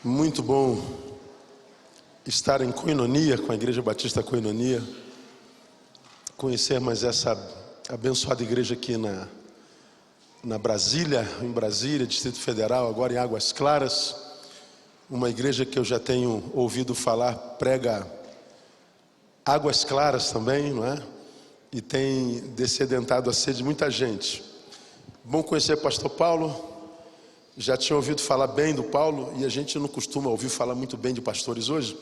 Muito bom estar em Koinonia, com a Igreja Batista Koinonia, conhecer mais essa abençoada igreja aqui em Brasília, Distrito Federal, agora em Águas Claras, uma igreja que eu já tenho ouvido falar, prega Águas Claras também, não é? E tem descedentado a sede de muita gente. Bom conhecer o pastor Paulo. Já tinha ouvido falar bem do Paulo, e a gente não costuma ouvir falar muito bem de pastores hoje.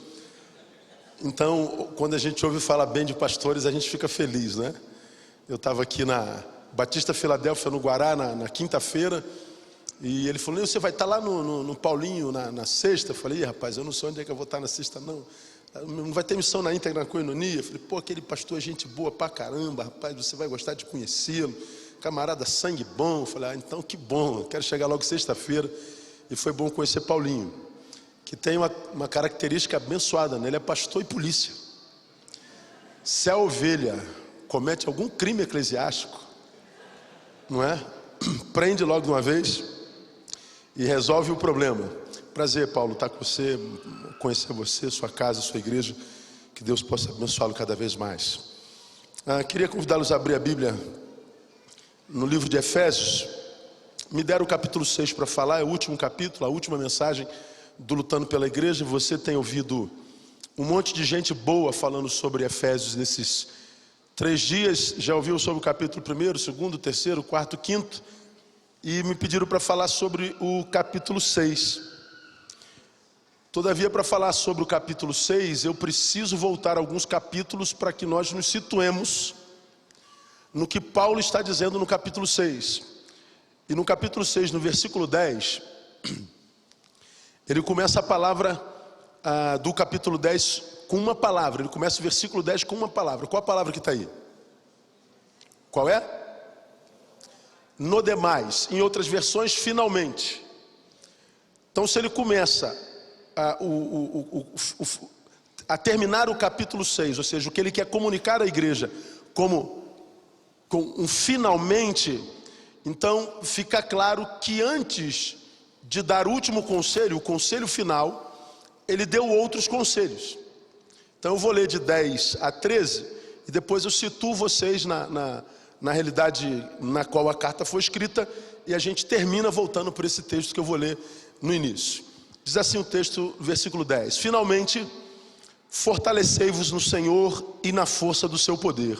Então, quando a gente ouve falar bem de pastores, a gente fica feliz, né? Eu estava aqui na Batista Filadélfia, no Guará, na quinta-feira, e ele falou: você vai estar lá no Paulinho na sexta? Eu falei: rapaz, eu não sei onde é que eu vou estar na sexta, não. Não vai ter missão na íntegra, na Koinonia? Eu falei: aquele pastor é gente boa pra caramba, rapaz, você vai gostar de conhecê-lo. Camarada, sangue bom. Eu falei: então que bom, quero chegar logo sexta-feira. E foi bom conhecer Paulinho, que tem uma característica abençoada, né? Ele é pastor e polícia. Se a ovelha comete algum crime eclesiástico, não é? Prende logo de uma vez e resolve o problema. Prazer, Paulo, estar com você, conhecer você, sua casa, sua igreja. Que Deus possa abençoá-lo cada vez mais. Queria convidá-los a abrir a Bíblia no livro de Efésios. Me deram o capítulo 6 para falar, é o último capítulo, a última mensagem do Lutando pela Igreja. Você tem ouvido um monte de gente boa falando sobre Efésios nesses 3 dias. Já ouviu sobre o capítulo 1º, 2º, 3º, 4º, 5º. E me pediram para falar sobre o capítulo 6. Todavia, para falar sobre o capítulo 6, eu preciso voltar alguns capítulos para que nós nos situemos no que Paulo está dizendo no capítulo 6. E no capítulo 6, no versículo 10, ele começa a palavra do capítulo 10 com uma palavra. Ele começa o versículo 10 com uma palavra. Qual a palavra que está aí? Qual é? No demais. Em outras versões, finalmente. Então, se ele começa a terminar o capítulo 6, ou seja, o que ele quer comunicar à igreja com um finalmente, então fica claro que antes de dar o último conselho, o conselho final, ele deu outros conselhos. Então eu vou ler de 10 a 13 e depois eu situo vocês na realidade na qual a carta foi escrita, e a gente termina voltando por esse texto que eu vou ler no início. Diz assim o texto, versículo 10: finalmente, fortalecei-vos no Senhor e na força do seu poder.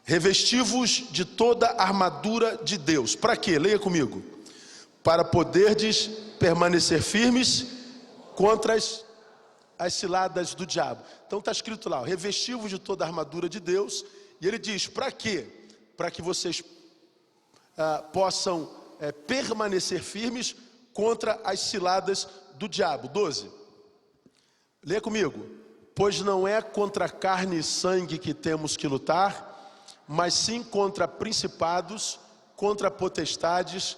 Revesti-vos de toda a armadura de Deus. Para quê? Leia comigo. Para poderdes permanecer firmes contra as ciladas do diabo. Então está escrito lá: revesti-vos de toda a armadura de Deus. E ele diz: para quê? Para que vocês possam permanecer firmes contra as ciladas do diabo. 12. Leia comigo. Pois não é contra carne e sangue que temos que lutar, mas sim contra principados, contra potestades,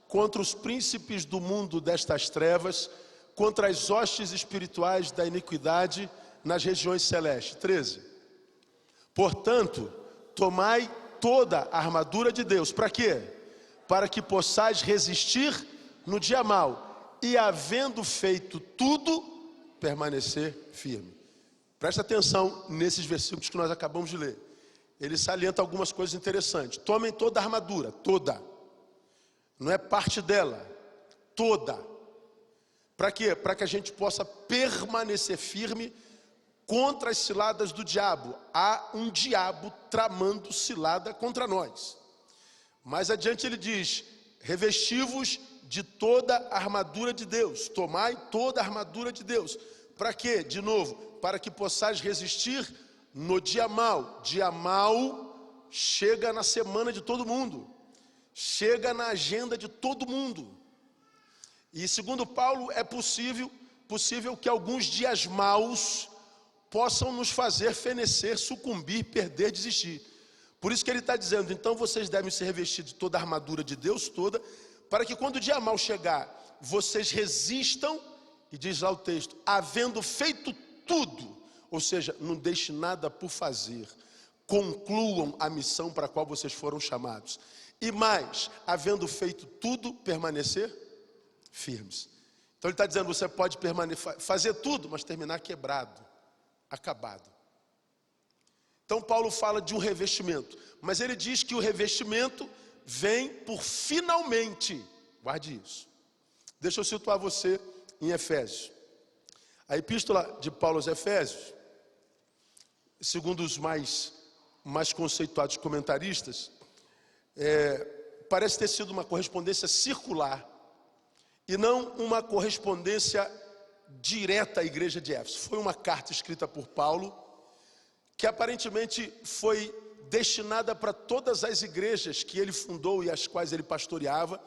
contra os príncipes do mundo destas trevas, contra as hostes espirituais da iniquidade nas regiões celestes. 13. Portanto, tomai toda a armadura de Deus. Para quê? Para que possais resistir no dia mau, e havendo feito tudo, permanecer firme. Presta atenção nesses versículos que nós acabamos de ler. Ele salienta algumas coisas interessantes. Tomem toda a armadura, toda. Não é parte dela, toda. Para quê? Para que a gente possa permanecer firme contra as ciladas do diabo. Há um diabo tramando cilada contra nós. Mais adiante ele diz: revesti-vos de toda a armadura de Deus. Tomai toda a armadura de Deus. Para quê? De novo, para que possais resistir no dia mau. Dia mau chega na semana de todo mundo, chega na agenda de todo mundo. E segundo Paulo, é possível que alguns dias maus possam nos fazer fenecer, sucumbir, perder, desistir. Por isso que ele está dizendo: então vocês devem se revestir de toda a armadura de Deus toda, para que quando o dia mau chegar, vocês resistam. E diz lá o texto: havendo feito tudo, ou seja, não deixe nada por fazer, concluam a missão para a qual vocês foram chamados. E mais, havendo feito tudo, permanecer firmes. Então ele está dizendo, você pode fazer tudo, mas terminar quebrado, acabado. Então Paulo fala de um revestimento, mas ele diz que o revestimento vem por finalmente. Guarde isso. Deixa eu situar você em Efésios. A epístola de Paulo aos Efésios, segundo os mais conceituados comentaristas, parece ter sido uma correspondência circular e não uma correspondência direta à igreja de Éfeso. Foi uma carta escrita por Paulo que aparentemente foi destinada para todas as igrejas que ele fundou e as quais ele pastoreava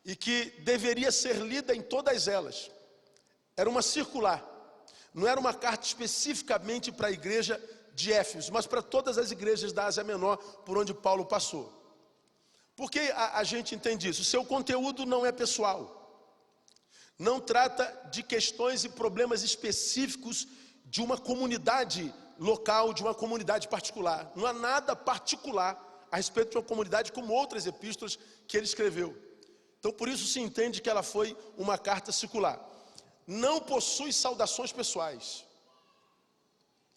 e que deveria ser lida em todas elas. Era uma circular, não era uma carta especificamente para a igreja de Éfeso, mas para todas as igrejas da Ásia Menor por onde Paulo passou. Por que a gente entende isso? Seu conteúdo não é pessoal, não trata de questões e problemas específicos de uma comunidade local, de uma comunidade particular. Não há nada particular a respeito de uma comunidade como outras epístolas que ele escreveu. Então por isso se entende que ela foi uma carta circular. Não possui saudações pessoais.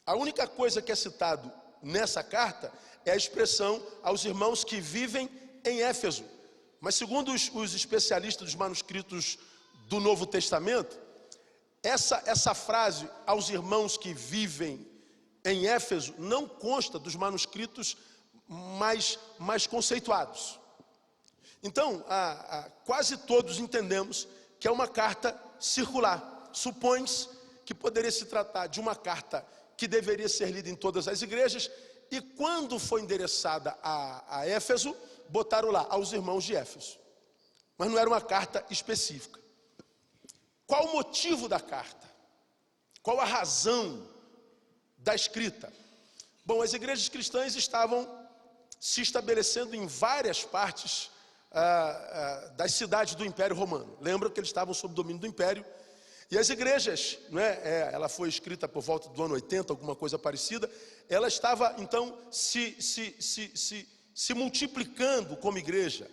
A única coisa que é citado nessa carta é a expressão aos irmãos que vivem em Éfeso. Mas segundo os especialistas dos manuscritos do Novo Testamento, essa frase, aos irmãos que vivem em Éfeso, não consta dos manuscritos mais conceituados. Então, quase todos entendemos que é uma carta circular. Supõe-se que poderia se tratar de uma carta que deveria ser lida em todas as igrejas, e quando foi endereçada a Éfeso, botaram lá, aos irmãos de Éfeso. Mas não era uma carta específica. Qual o motivo da carta? Qual a razão da escrita? Bom, as igrejas cristãs estavam se estabelecendo em várias partes das cidades do Império Romano. Lembram que eles estavam sob domínio do Império. E as igrejas, ela foi escrita por volta do ano 80, alguma coisa parecida. Ela estava, então, se multiplicando como igreja.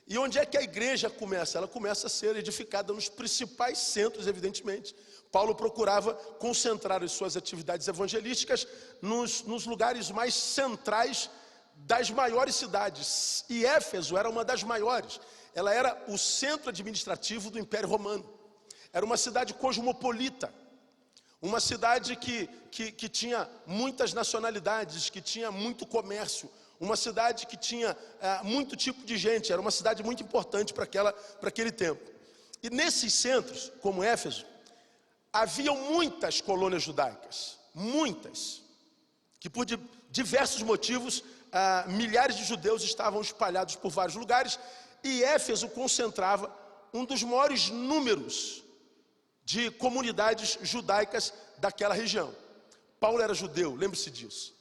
E onde é que a igreja começa? Ela começa a ser edificada nos principais centros, evidentemente. Paulo procurava concentrar as suas atividades evangelísticas nos lugares mais centrais das maiores cidades. E Éfeso era uma das maiores. Ela era o centro administrativo do Império Romano. Era uma cidade cosmopolita. Uma cidade que tinha muitas nacionalidades, que tinha muito comércio. Uma cidade que tinha muito tipo de gente. Era uma cidade muito importante para aquele tempo. E nesses centros, como Éfeso, haviam muitas colônias judaicas. Muitas. Que por diversos motivos, milhares de judeus estavam espalhados por vários lugares. E Éfeso concentrava um dos maiores números de comunidades judaicas daquela região. Paulo era judeu, lembre-se disso.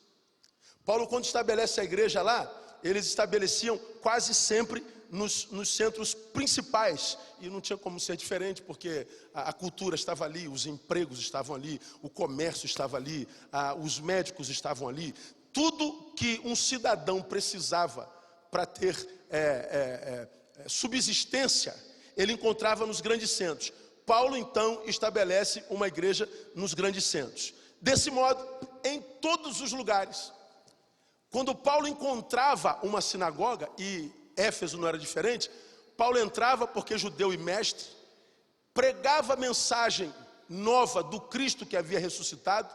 Paulo, quando estabelece a igreja lá, eles estabeleciam quase sempre nos centros principais. E não tinha como ser diferente, porque a cultura estava ali, os empregos estavam ali, o comércio estava ali, os médicos estavam ali. Tudo que um cidadão precisava para ter subsistência, ele encontrava nos grandes centros. Paulo, então, estabelece uma igreja nos grandes centros. Desse modo, em todos os lugares. Quando Paulo encontrava uma sinagoga, e Éfeso não era diferente, Paulo entrava porque judeu e mestre, pregava a mensagem nova do Cristo que havia ressuscitado,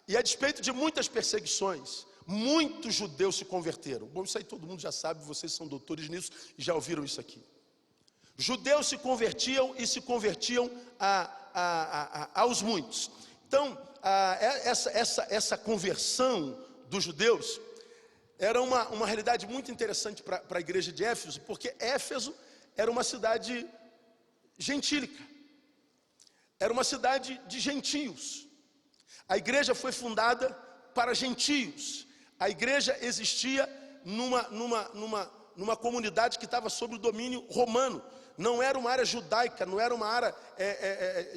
e a despeito de muitas perseguições, muitos judeus se converteram. Bom, isso aí todo mundo já sabe, vocês são doutores nisso e já ouviram isso aqui. Judeus se convertiam e se convertiam aos muitos. Então, essa conversão dos judeus era uma realidade muito interessante para a igreja de Éfeso, porque Éfeso era uma cidade gentílica, era uma cidade de gentios. A igreja foi fundada para gentios. A igreja existia numa comunidade que estava sob o domínio romano. Não era uma área judaica, não era uma área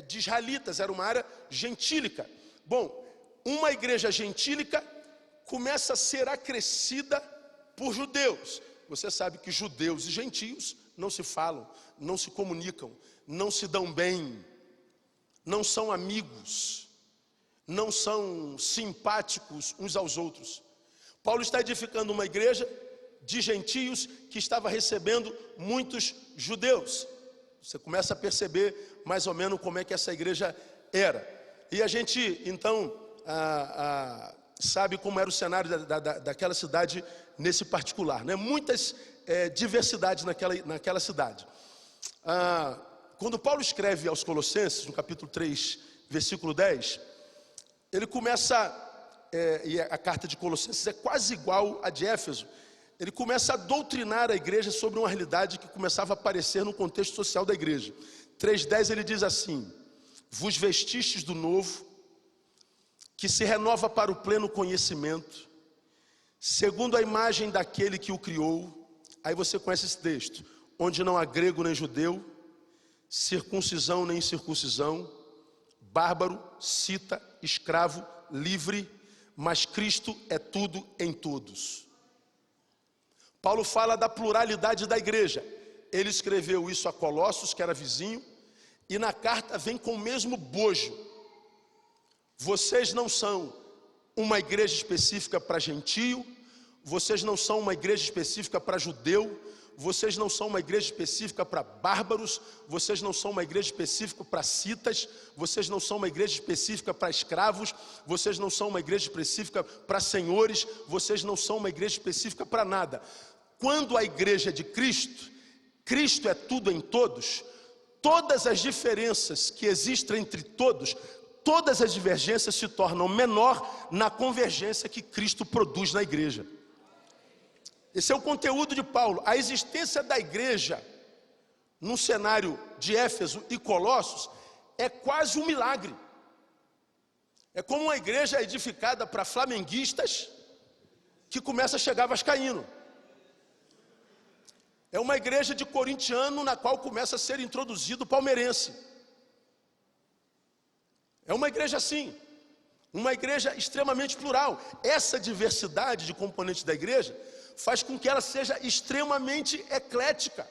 de israelitas, era uma área gentílica. Bom, uma igreja gentílica começa a ser acrescida por judeus. Você sabe que judeus e gentios não se falam, não se comunicam, não se dão bem, não são amigos, não são simpáticos uns aos outros. Paulo está edificando uma igreja de gentios que estava recebendo muitos judeus. Você começa a perceber mais ou menos como é que essa igreja era. E a gente, então, sabe como era o cenário daquela cidade nesse particular, né? Muitas diversidades naquela cidade. Quando Paulo escreve aos Colossenses, no capítulo 3, versículo 10, ele começa, e a carta de Colossenses é quase igual à de Éfeso, ele começa a doutrinar a igreja sobre uma realidade que começava a aparecer no contexto social da igreja. 3,10 ele diz assim: vos vestistes do novo, que se renova para o pleno conhecimento, segundo a imagem daquele que o criou. Aí você conhece esse texto: onde não há grego nem judeu, circuncisão nem incircuncisão, bárbaro, cita, escravo, livre, mas Cristo é tudo em todos. Paulo fala da pluralidade da igreja. Ele escreveu isso a Colossos, que era vizinho, e na carta vem com o mesmo bojo. Vocês não são uma igreja específica para gentio, vocês não são uma igreja específica para judeu, vocês não são uma igreja específica para bárbaros, vocês não são uma igreja específica para citas, vocês não são uma igreja específica para escravos, vocês não são uma igreja específica para senhores, vocês não são uma igreja específica para nada. Quando a igreja é de Cristo, Cristo é tudo em todos, todas as diferenças que existem entre todos, todas as divergências se tornam menor na convergência que Cristo produz na igreja. Esse é o conteúdo de Paulo. A existência da igreja no cenário de Éfeso e Colossos é quase um milagre. É como uma igreja edificada para flamenguistas que começa a chegar vascaíno. É uma igreja de corintiano na qual começa a ser introduzido palmeirense. É uma igreja assim, uma igreja extremamente plural. Essa diversidade de componentes da igreja faz com que ela seja extremamente eclética.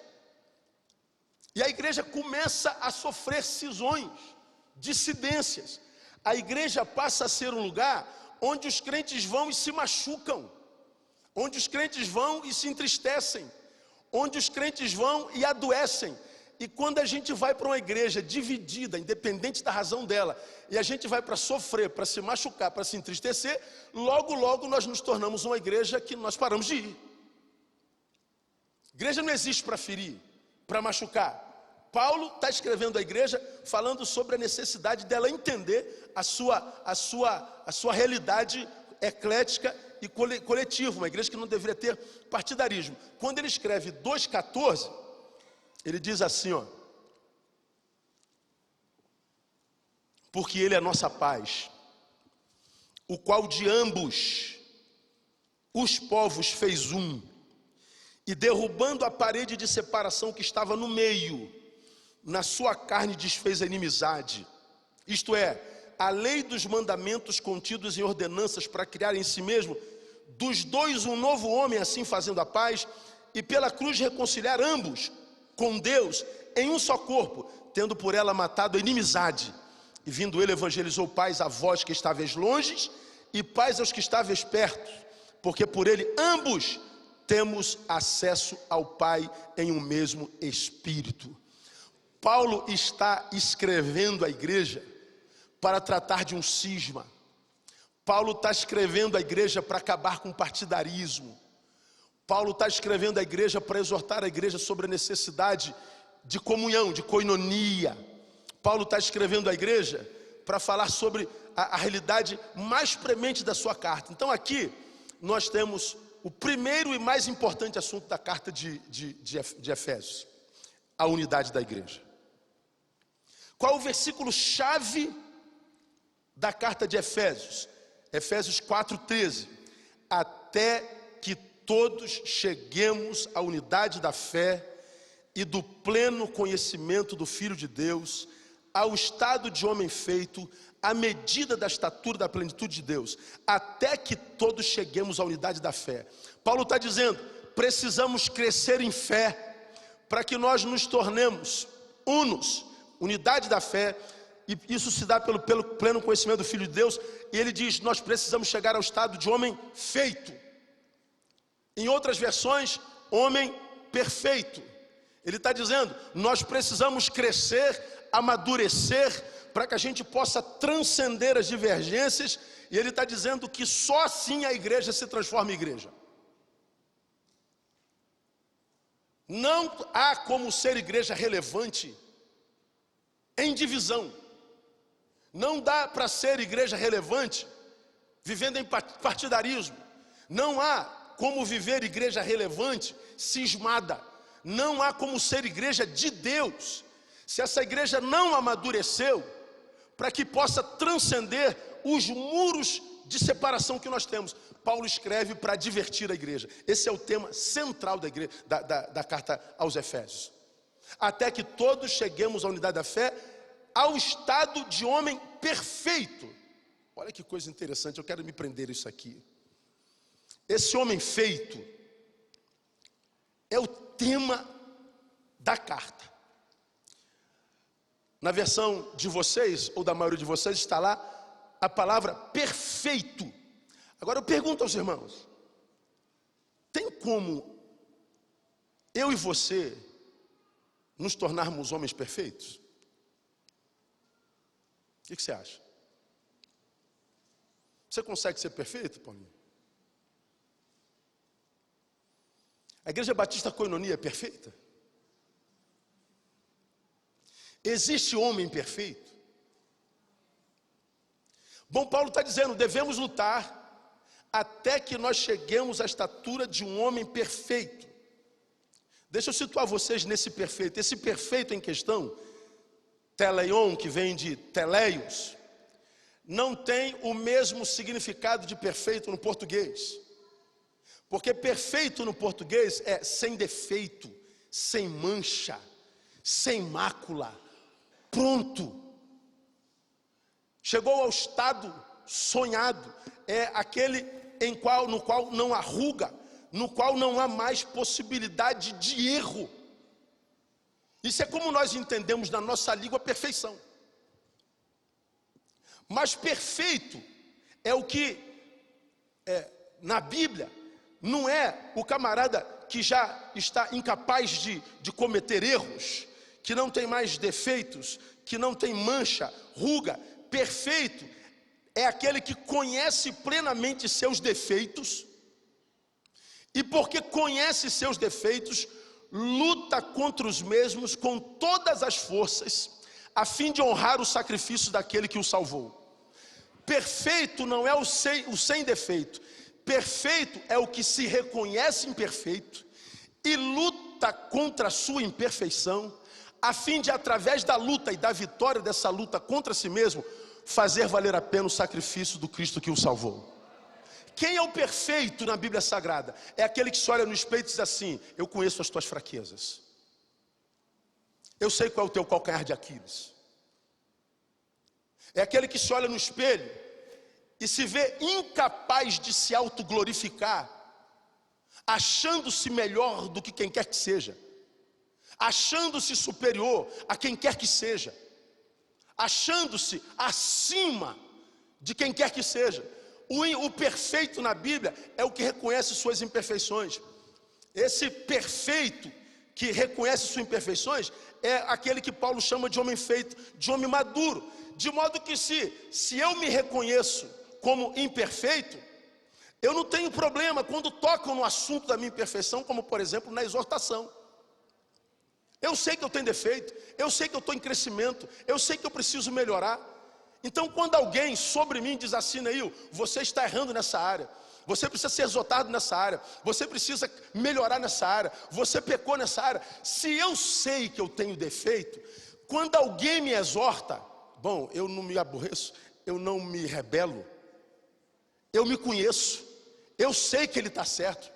E a igreja começa a sofrer cisões, dissidências. A igreja passa a ser um lugar onde os crentes vão e se machucam, onde os crentes vão e se entristecem, onde os crentes vão e adoecem. E quando a gente vai para uma igreja dividida, independente da razão dela, e a gente vai para sofrer, para se machucar, para se entristecer, logo, logo nós nos tornamos uma igreja que nós paramos de ir. Igreja não existe para ferir, para machucar. Paulo está escrevendo a igreja, falando sobre a necessidade dela entender a sua realidade eclética e coletiva, uma igreja que não deveria ter partidarismo. Quando ele escreve 2,14, ele diz assim, ó: porque ele é a nossa paz, o qual de ambos os povos fez um, e derrubando a parede de separação que estava no meio, na sua carne desfez a inimizade, isto é, a lei dos mandamentos contidos em ordenanças para criar em si mesmo dos dois um novo homem, assim fazendo a paz, e pela cruz reconciliar ambos com Deus em um só corpo, tendo por ela matado a inimizade. E vindo ele evangelizou paz a vós que estáveis longe e paz aos que estáveis perto, porque por ele ambos temos acesso ao Pai em um mesmo Espírito. Paulo está escrevendo à igreja para tratar de um cisma. Paulo está escrevendo à igreja para acabar com o partidarismo. Paulo está escrevendo à igreja para exortar a igreja sobre a necessidade de comunhão, de koinonia. Paulo está escrevendo à igreja para falar sobre a realidade mais premente da sua carta. Então aqui nós temos o primeiro e mais importante assunto da carta de Efésios: a unidade da igreja. Qual é o versículo-chave da carta de Efésios? Efésios 4,13. Até que todos cheguemos à unidade da fé e do pleno conhecimento do Filho de Deus, ao estado de homem feito, à medida da estatura da plenitude de Deus, até que todos cheguemos à unidade da fé. Paulo está dizendo, precisamos crescer em fé, para que nós nos tornemos unos, unidade da fé, e isso se dá pelo pleno conhecimento do Filho de Deus, e ele diz, nós precisamos chegar ao estado de homem feito. Em outras versões, homem perfeito. Ele está dizendo, nós precisamos crescer, amadurecer, para que a gente possa transcender as divergências, e ele está dizendo que só assim a igreja se transforma em igreja. Não há como ser igreja relevante em divisão. Não dá para ser igreja relevante vivendo em partidarismo. Não há como viver igreja relevante cismada. Não há como ser igreja de Deus se essa igreja não amadureceu para que possa transcender os muros de separação que nós temos. Paulo escreve para divertir a igreja. Esse é o tema central da igreja, da carta aos Efésios. Até que todos cheguemos à unidade da fé, ao estado de homem perfeito. Olha que coisa interessante, eu quero me prender isso aqui. Esse homem feito é o tema da carta. Na versão de vocês, ou da maioria de vocês, está lá a palavra perfeito. Agora eu pergunto aos irmãos, tem como eu e você nos tornarmos homens perfeitos? O que você acha? Você consegue ser perfeito, Paulinho? A Igreja Batista Koinonia é perfeita? Existe homem perfeito? Bom, Paulo está dizendo, devemos lutar até que nós cheguemos à estatura de um homem perfeito. Deixa eu situar vocês nesse perfeito. Esse perfeito em questão, teleion, que vem de teleios, não tem o mesmo significado de perfeito no português. Porque perfeito no português é sem defeito, sem mancha, sem mácula, pronto. Chegou ao estado sonhado, é aquele no qual não há ruga, no qual não há mais possibilidade de erro. Isso é como nós entendemos na nossa língua perfeição. Mas perfeito é o que, na Bíblia, não é o camarada que já está incapaz de cometer erros, que não tem mais defeitos, que não tem mancha, ruga. Perfeito é aquele que conhece plenamente seus defeitos, e porque conhece seus defeitos, luta contra os mesmos com todas as forças, a fim de honrar o sacrifício daquele que o salvou. Perfeito não é o sem defeito. Perfeito é o que se reconhece imperfeito e luta contra a sua imperfeição, a fim de, através da luta e da vitória dessa luta contra si mesmo, fazer valer a pena o sacrifício do Cristo que o salvou. Quem é o perfeito na Bíblia Sagrada? É aquele que se olha no espelho e diz assim, eu conheço as tuas fraquezas. Eu sei qual é o teu calcanhar de Aquiles. É aquele que se olha no espelho e se vê incapaz de se autoglorificar, achando-se melhor do que quem quer que seja, achando-se superior a quem quer que seja, achando-se acima de quem quer que seja. O perfeito na Bíblia é o que reconhece suas imperfeições. Esse perfeito que reconhece suas imperfeições é aquele que Paulo chama de homem feito, de homem maduro. De modo que se eu me reconheço como imperfeito, eu não tenho problema quando tocam no assunto da minha imperfeição, como por exemplo na exortação. Eu sei que eu tenho defeito, eu sei que eu estou em crescimento, eu sei que eu preciso melhorar. Então quando alguém sobre mim diz assim, Neil, você está errando nessa área, você precisa ser exortado nessa área, você precisa melhorar nessa área, você pecou nessa área. Se eu sei que eu tenho defeito, quando alguém me exorta, bom, eu não me aborreço, eu não me rebelo, eu me conheço, eu sei que ele está certo,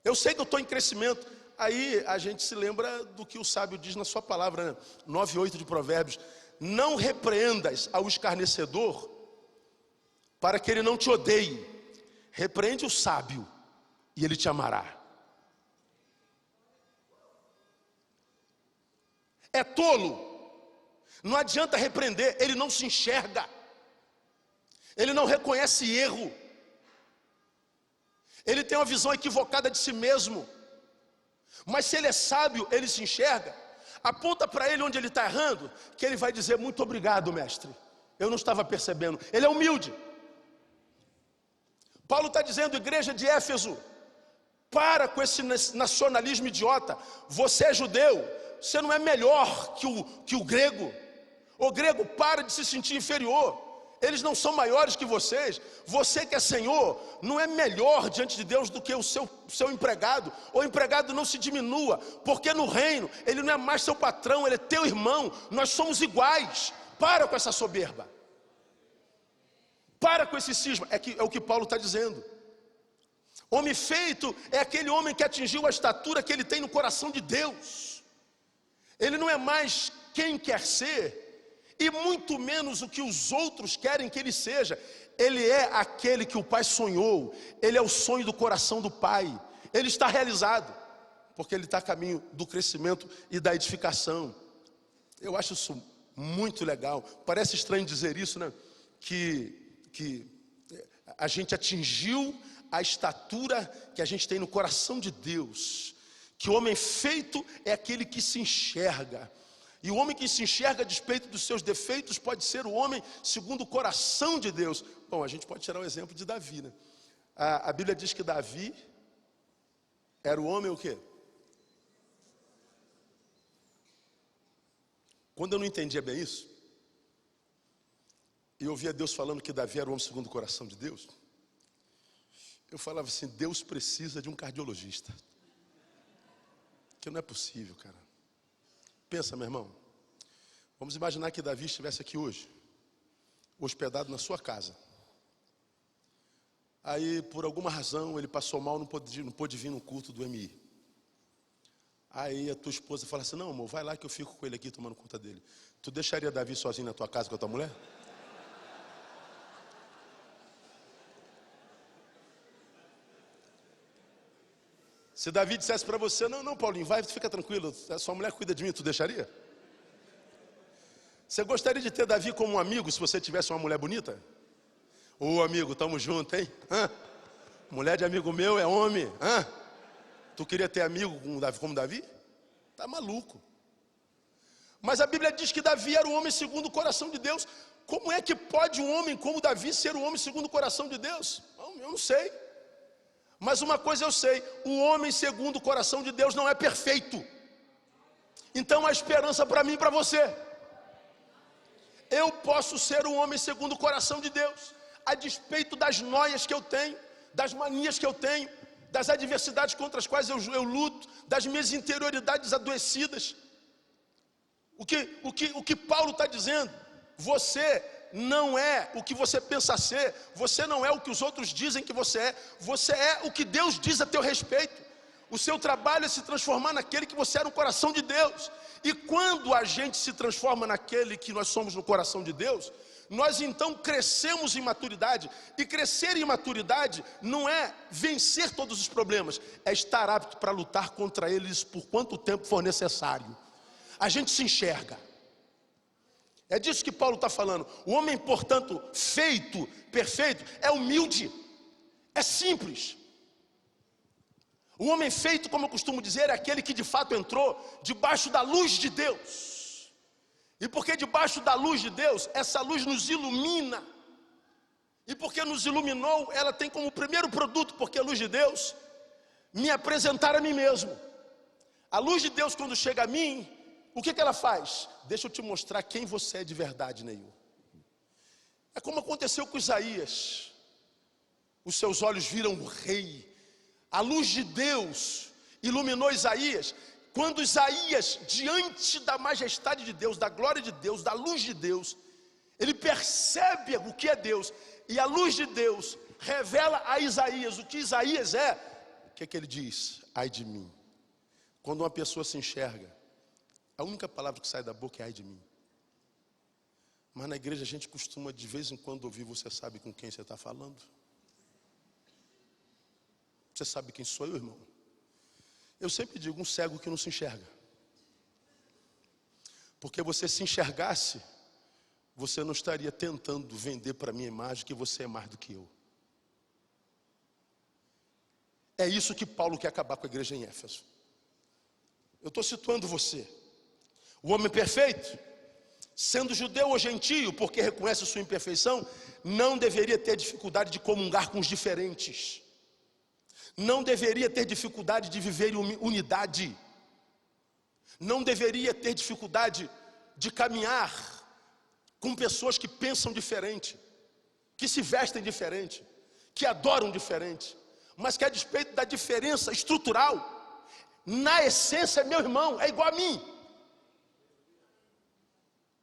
eu sei que eu estou em crescimento. Aí a gente se lembra do que o sábio diz na sua palavra, né? 9:8 de Provérbios, não repreendas ao escarnecedor, para que ele não te odeie, repreende o sábio, e ele te amará. é tolo. Não adianta repreender, ele não se enxerga. Ele não reconhece erro. Ele tem uma visão equivocada de si mesmo. Mas se ele é sábio, ele se enxerga. Aponta para ele onde ele está errando, que ele vai dizer: muito obrigado, mestre, eu não estava percebendo. Ele é humilde. Paulo está dizendo: igreja de Éfeso, para com esse nacionalismo idiota. Você é judeu, você não é melhor que o grego. O grego, para de se sentir inferior. Eles não são maiores que vocês. Você que é senhor, não é melhor diante de Deus do que o seu empregado. O empregado não se diminua, porque no reino ele não é mais seu patrão, ele é teu irmão. Nós somos iguais. Para com essa soberba. Para com esse cisma. É o que Paulo está dizendo. Homem feito é aquele homem que atingiu a estatura que ele tem no coração de Deus. Ele não é mais quem quer ser, e muito menos o que os outros querem que ele seja. Ele é aquele que o Pai sonhou. Ele é o sonho do coração do Pai. Ele está realizado, porque ele está a caminho do crescimento e da edificação. Eu acho isso muito legal. Parece estranho dizer isso, né? Que a gente atingiu a estatura que a gente tem no coração de Deus. Que o homem feito é aquele que se enxerga. E o homem que se enxerga a despeito dos seus defeitos pode ser o homem segundo o coração de Deus. Bom, a gente pode tirar o exemplo de Davi, né? A Bíblia diz que Davi era o homem o quê? Quando eu não entendia bem isso, e eu ouvia Deus falando que Davi era o homem segundo o coração de Deus, eu falava assim: Deus precisa de um cardiologista. Que não é possível, cara. Pensa, meu irmão, vamos imaginar que Davi estivesse aqui hoje, hospedado na sua casa. Aí, por alguma razão, ele passou mal, não pôde vir no culto do MI. Aí a tua esposa fala assim: não, amor, vai lá que eu fico com ele aqui tomando conta dele. Tu deixaria Davi sozinho na tua casa com a tua mulher? Se Davi dissesse para você: não, Paulinho, vai, fica tranquilo, a sua mulher cuida de mim, tu deixaria? Você gostaria de ter Davi como um amigo se você tivesse uma mulher bonita? Ô amigo, tamo junto, hein? Mulher de amigo meu é homem. Tu queria ter amigo como Davi? Tá maluco. Mas a Bíblia diz que Davi era o homem segundo o coração de Deus. Como é que pode um homem como Davi ser o homem segundo o coração de Deus? Eu não sei. Mas uma coisa eu sei: o homem segundo o coração de Deus não é perfeito. Então há esperança para mim e para você. Eu posso ser um homem segundo o coração de Deus, a despeito das noias que eu tenho, das manias que eu tenho, das adversidades contra as quais eu luto, das minhas interioridades adoecidas. O que Paulo está dizendo: você não é o que você pensa ser, você não é o que os outros dizem que você é o que Deus diz a teu respeito. O seu trabalho é se transformar naquele que você é no coração de Deus. E quando a gente se transforma naquele que nós somos no coração de Deus, nós então crescemos em maturidade. E crescer em maturidade não é vencer todos os problemas, é estar apto para lutar contra eles por quanto tempo for necessário. A gente se enxerga. É disso que Paulo está falando. O homem, portanto, feito, perfeito, é humilde, é simples. O homem feito, como eu costumo dizer, é aquele que de fato entrou debaixo da luz de Deus. E porque debaixo da luz de Deus, essa luz nos ilumina. E porque nos iluminou, ela tem como primeiro produto, porque a luz de Deus, me apresentar a mim mesmo. A luz de Deus, quando chega a mim, o que ela faz? Deixa eu te mostrar quem você é de verdade, Neil. É como aconteceu com Isaías. Os seus olhos viram o rei. A luz de Deus iluminou Isaías. Quando Isaías, diante da majestade de Deus, da glória de Deus, da luz de Deus, ele percebe o que é Deus. E a luz de Deus revela a Isaías o que Isaías é. O que é que ele diz? Ai de mim. Quando uma pessoa se enxerga, a única palavra que sai da boca é ai de mim. Mas na igreja a gente costuma de vez em quando ouvir: você sabe com quem você está falando? Você sabe quem sou eu, irmão? Eu sempre digo: um cego que não se enxerga. Porque você se enxergasse, você não estaria tentando vender para mim a imagem que você é mais do que eu. É isso que Paulo quer acabar com a igreja em Éfeso. Eu estou situando você. O homem perfeito, sendo judeu ou gentio, porque reconhece sua imperfeição, não deveria ter dificuldade de comungar com os diferentes. Não deveria ter dificuldade de viver em unidade. Não deveria ter dificuldade de caminhar com pessoas que pensam diferente, que se vestem diferente, que adoram diferente, mas que a despeito da diferença estrutural, na essência, meu irmão, é igual a mim.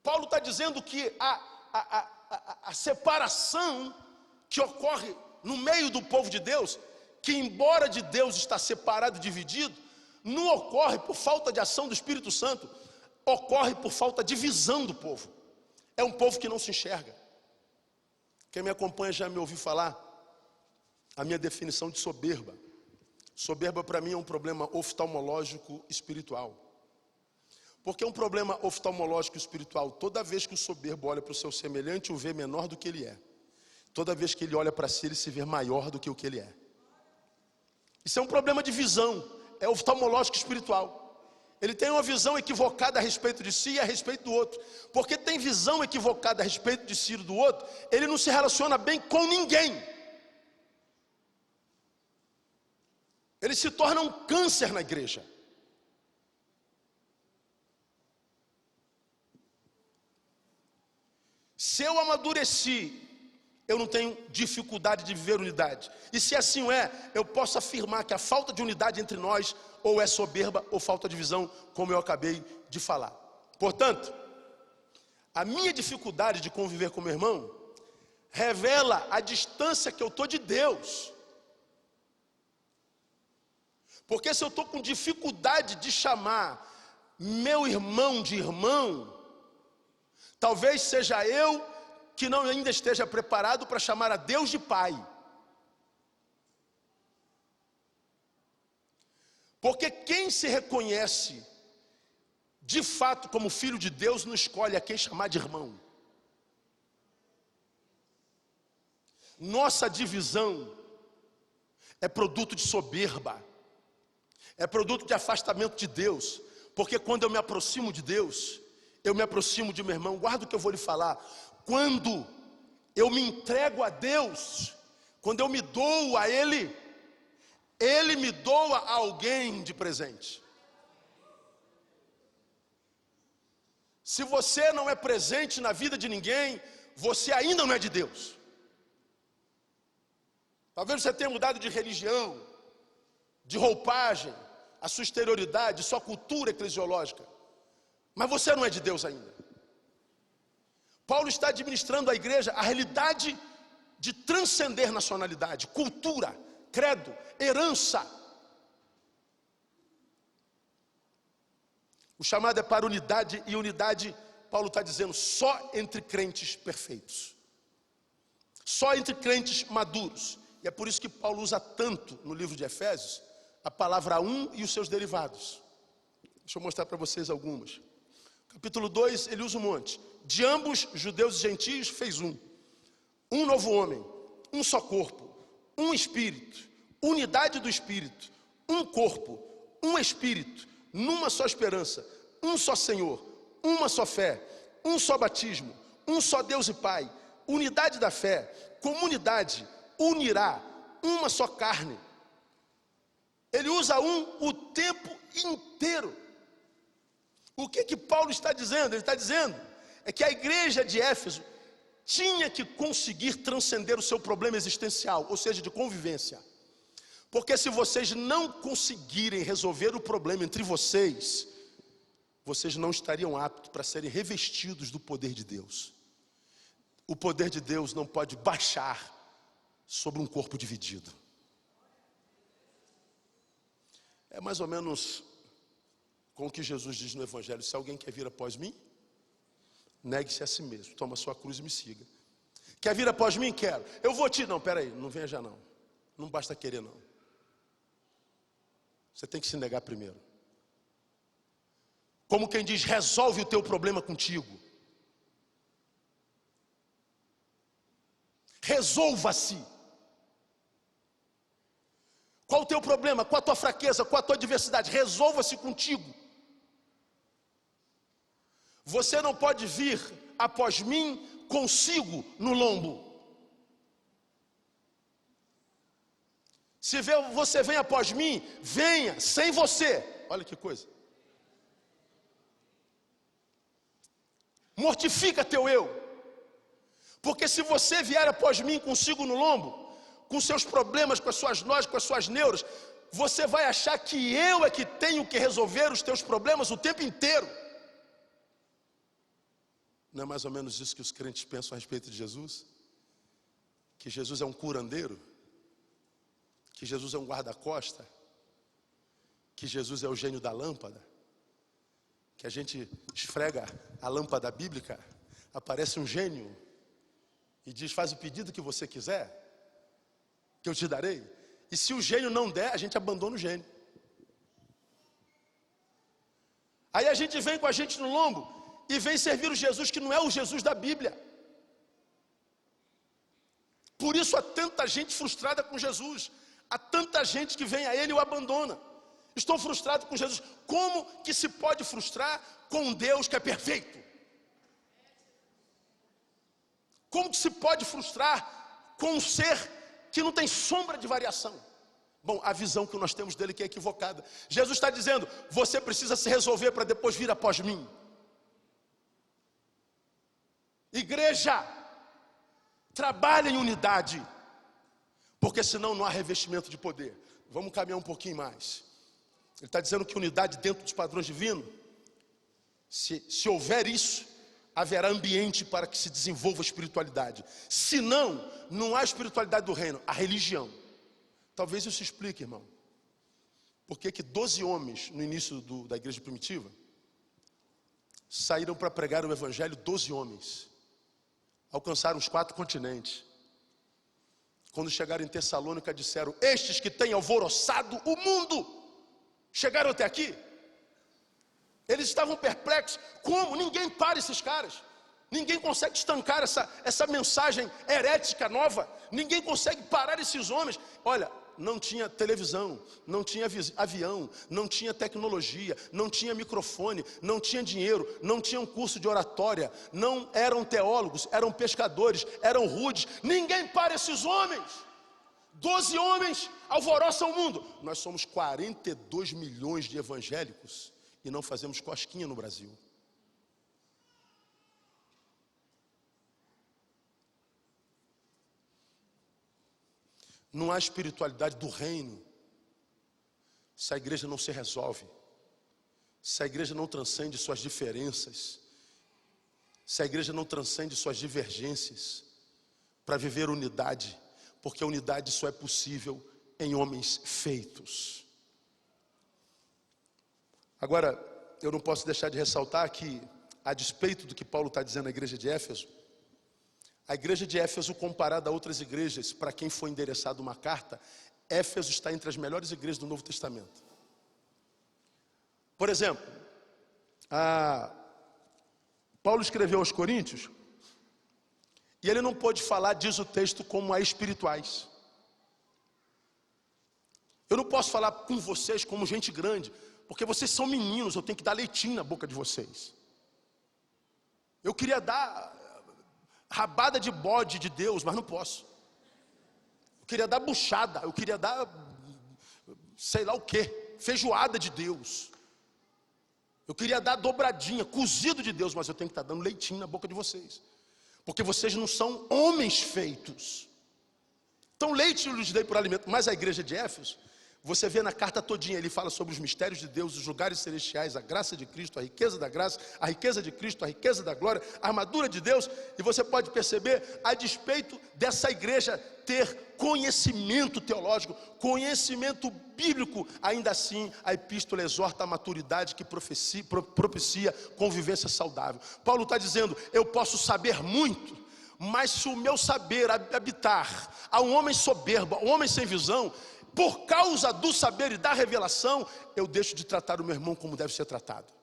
Paulo está dizendo que a separação que ocorre no meio do povo de Deus, que embora de Deus está separado e dividido, não ocorre por falta de ação do Espírito Santo, ocorre por falta de visão do povo. É um povo que não se enxerga. Quem me acompanha já me ouviu falar a minha definição de soberba. Soberba para mim é um problema oftalmológico espiritual. Porque é um problema oftalmológico espiritual. Toda vez que o soberbo olha para o seu semelhante, o vê menor do que ele é. Toda vez que ele olha para si, ele se vê maior do que o que ele é. Isso é um problema de visão. É oftalmológico espiritual. Ele tem uma visão equivocada a respeito de si e a respeito do outro. Porque tem visão equivocada a respeito de si e do outro, ele não se relaciona bem com ninguém. Ele se torna um câncer na igreja. Se eu amadureci, eu não tenho dificuldade de viver unidade. E se assim é, eu posso afirmar que a falta de unidade entre nós ou é soberba ou falta de visão, como eu acabei de falar. Portanto, a minha dificuldade de conviver com meu irmão revela a distância que eu estou de Deus. Porque se eu estou com dificuldade de chamar meu irmão de irmão, talvez seja eu que não ainda esteja preparado para chamar a Deus de Pai. Porque quem se reconhece de fato como filho de Deus não escolhe a quem chamar de irmão. Nossa divisão é produto de soberba, é produto de afastamento de Deus. Porque quando eu me aproximo de Deus, eu me aproximo de meu irmão. Guarda o que eu vou lhe falar. Quando eu me entrego a Deus, quando eu me dou a Ele, Ele me doa a alguém de presente. Se você não é presente na vida de ninguém, você ainda não é de Deus. Talvez você tenha mudado de religião, de roupagem, a sua exterioridade, sua cultura eclesiológica, mas você não é de Deus ainda. Paulo está administrando à igreja a realidade de transcender nacionalidade, cultura, credo, herança. O chamado é para unidade, e unidade, Paulo está dizendo, só entre crentes perfeitos, só entre crentes maduros. E é por isso que Paulo usa tanto no livro de Efésios a palavra um e os seus derivados. Deixa eu mostrar para vocês algumas. Capítulo 2, ele usa um monte. De ambos, judeus e gentios, fez um novo homem, um só corpo, um espírito, unidade do espírito, um corpo, um espírito, numa só esperança, um só Senhor, uma só fé, um só batismo, um só Deus e Pai, unidade da fé, comunidade, unirá, uma só carne. Ele usa um o tempo inteiro. O que Paulo está dizendo? Ele está dizendo é que a igreja de Éfeso tinha que conseguir transcender o seu problema existencial, ou seja, de convivência. Porque se vocês não conseguirem resolver o problema entre vocês, vocês não estariam aptos para serem revestidos do poder de Deus. O poder de Deus não pode baixar sobre um corpo dividido. É mais ou menos com o que Jesus diz no Evangelho: se alguém quer vir após mim, negue-se a si mesmo, toma a sua cruz e me siga. Quer vir após mim? Quero. Eu vou te... Não, peraí, não venha já não. Não basta querer não. Você tem que se negar primeiro. Como quem diz, resolve o teu problema contigo. Resolva-se. Qual o teu problema? Qual a tua fraqueza? Qual a tua adversidade? Resolva-se contigo. Você não pode vir após mim consigo no lombo. Se você vem após mim, venha sem você. Olha que coisa. Mortifica teu eu. Porque se você vier após mim consigo no lombo, com seus problemas, com as suas nós, com as suas neuras, você vai achar que eu é que tenho que resolver os teus problemas o tempo inteiro. Não é mais ou menos isso que os crentes pensam a respeito de Jesus? Que Jesus é um curandeiro? Que Jesus é um guarda-costa? Que Jesus é o gênio da lâmpada? Que a gente esfrega a lâmpada bíblica, aparece um gênio e diz, faz o pedido que você quiser, que eu te darei. E se o gênio não der, a gente abandona o gênio. Aí a gente vem com a gente no lombo e vem servir o Jesus que não é o Jesus da Bíblia. Por isso há tanta gente frustrada com Jesus. Há tanta gente que vem a Ele e o abandona. Estou frustrado com Jesus. Como que se pode frustrar com um Deus que é perfeito? Como que se pode frustrar com um ser que não tem sombra de variação? Bom, a visão que nós temos dele que é equivocada. Jesus está dizendo, você precisa se resolver para depois vir após mim. Igreja, trabalhe em unidade, porque senão não há revestimento de poder. Vamos caminhar um pouquinho mais. Ele está dizendo que unidade dentro dos padrões divinos, se houver isso, haverá ambiente para que se desenvolva a espiritualidade. Se não, não há espiritualidade do reino, há religião. Talvez isso explique, irmão, por que 12 homens no início da igreja primitiva saíram para pregar o evangelho. 12 homens alcançaram os 4 continentes. Quando chegaram em Tessalônica, disseram, estes que têm alvoroçado o mundo chegaram até aqui. Eles estavam perplexos. Como? Ninguém para esses caras. Ninguém consegue estancar essa mensagem herética nova. Ninguém consegue parar esses homens. Olha, não tinha televisão, não tinha avião, não tinha tecnologia, não tinha microfone, não tinha dinheiro, não tinha um curso de oratória, não eram teólogos, eram pescadores, eram rudes. Ninguém para esses homens. 12 homens alvoroçam o mundo. Nós somos 42 milhões de evangélicos e não fazemos cosquinha no Brasil. Não há espiritualidade do reino se a igreja não se resolve, se a igreja não transcende suas diferenças, se a igreja não transcende suas divergências para viver unidade, porque a unidade só é possível em homens feitos. Agora, eu não posso deixar de ressaltar que, a despeito do que Paulo está dizendo à igreja de Éfeso, a igreja de Éfeso, comparada a outras igrejas, para quem foi endereçada uma carta, Éfeso está entre as melhores igrejas do Novo Testamento. Por exemplo, Paulo escreveu aos Coríntios, e ele não pôde falar, diz o texto, como a espirituais. Eu não posso falar com vocês como gente grande, porque vocês são meninos, eu tenho que dar leitinho na boca de vocês. Eu queria dar rabada de bode de Deus, mas não posso. Eu queria dar buchada, eu queria dar sei lá o que, feijoada de Deus. Eu queria dar dobradinha, cozido de Deus, mas eu tenho que estar dando leitinho na boca de vocês, porque vocês não são homens feitos. Então leite eu lhes dei por alimento. Mas a igreja de Éfeso, você vê na carta todinha, ele fala sobre os mistérios de Deus, os lugares celestiais, a graça de Cristo, a riqueza da graça, a riqueza de Cristo, a riqueza da glória, a armadura de Deus. E você pode perceber, a despeito dessa igreja ter conhecimento teológico, conhecimento bíblico, ainda assim a epístola exorta a maturidade que propicia convivência saudável. Paulo está dizendo, eu posso saber muito, mas se o meu saber habitar a um homem soberbo, a um homem sem visão, por causa do saber e da revelação, eu deixo de tratar o meu irmão como deve ser tratado.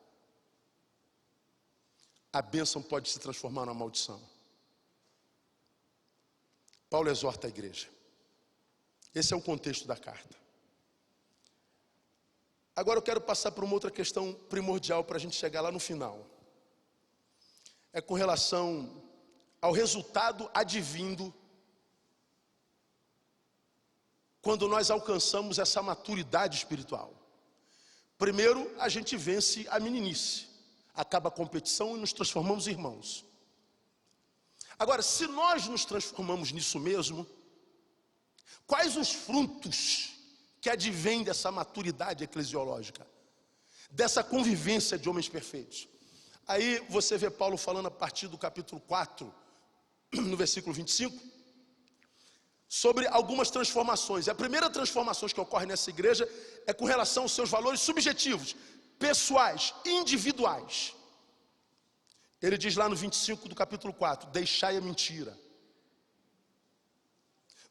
a bênção pode se transformar numa maldição. Paulo exorta a igreja. Esse é o contexto da carta. Agora eu quero passar por uma outra questão primordial para a gente chegar lá no final. É com relação ao resultado advindo quando nós alcançamos essa maturidade espiritual. Primeiro, a gente vence a meninice, acaba a competição e nos transformamos em irmãos. Agora, se nós nos transformamos nisso mesmo, quais os frutos que advêm dessa maturidade eclesiológica, dessa convivência de homens perfeitos? Aí você vê Paulo falando a partir do capítulo 4, no versículo 25, sobre algumas transformações. A primeira transformação que ocorre nessa igreja é com relação aos seus valores subjetivos, pessoais, individuais. Ele diz lá no 25 do capítulo 4, deixai a mentira.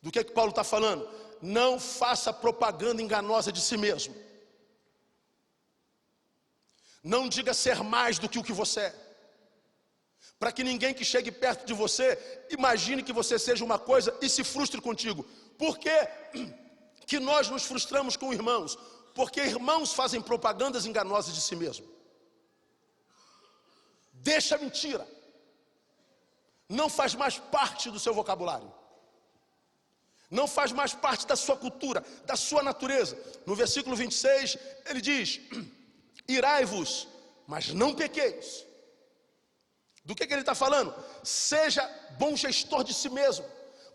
Do que Paulo está falando? Não faça propaganda enganosa de si mesmo. Não diga ser mais do que o que você é. Para que ninguém que chegue perto de você imagine que você seja uma coisa e se frustre contigo. Por que que nós nos frustramos com irmãos? Porque irmãos fazem propagandas enganosas de si mesmo. Deixa a mentira. Não faz mais parte do seu vocabulário. Não faz mais parte da sua cultura, da sua natureza. No versículo 26, ele diz: irai-vos, mas não pequeis. Do que ele está falando? Seja bom gestor de si mesmo.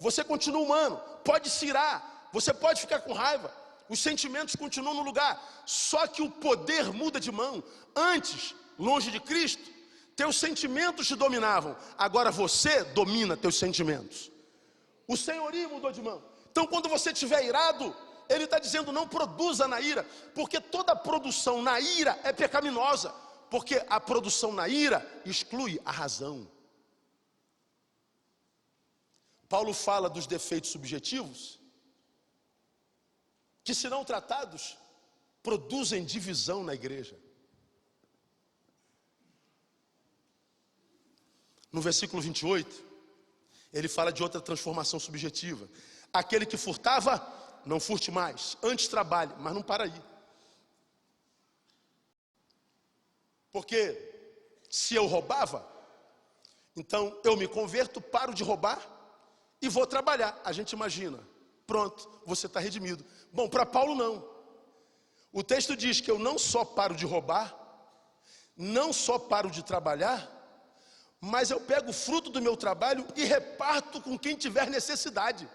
Você continua humano, pode se irar, você pode ficar com raiva, os sentimentos continuam no lugar, só que o poder muda de mão. Antes, longe de Cristo, teus sentimentos te dominavam, agora você domina teus sentimentos. O senhorio mudou de mão. Então quando você estiver irado, ele está dizendo: não produza na ira, porque toda produção na ira é pecaminosa, porque a produção na ira exclui a razão. Paulo fala dos defeitos subjetivos, que se não tratados, produzem divisão na igreja. No versículo 28, ele fala de outra transformação subjetiva. Aquele que furtava, não furte mais, antes trabalhe, mas não para aí. Porque se eu roubava, então eu me converto, paro de roubar e vou trabalhar. A gente imagina, pronto, você está redimido. Bom, para Paulo não. O texto diz que eu não só paro de roubar, não só paro de trabalhar, mas eu pego o fruto do meu trabalho e reparto com quem tiver necessidade.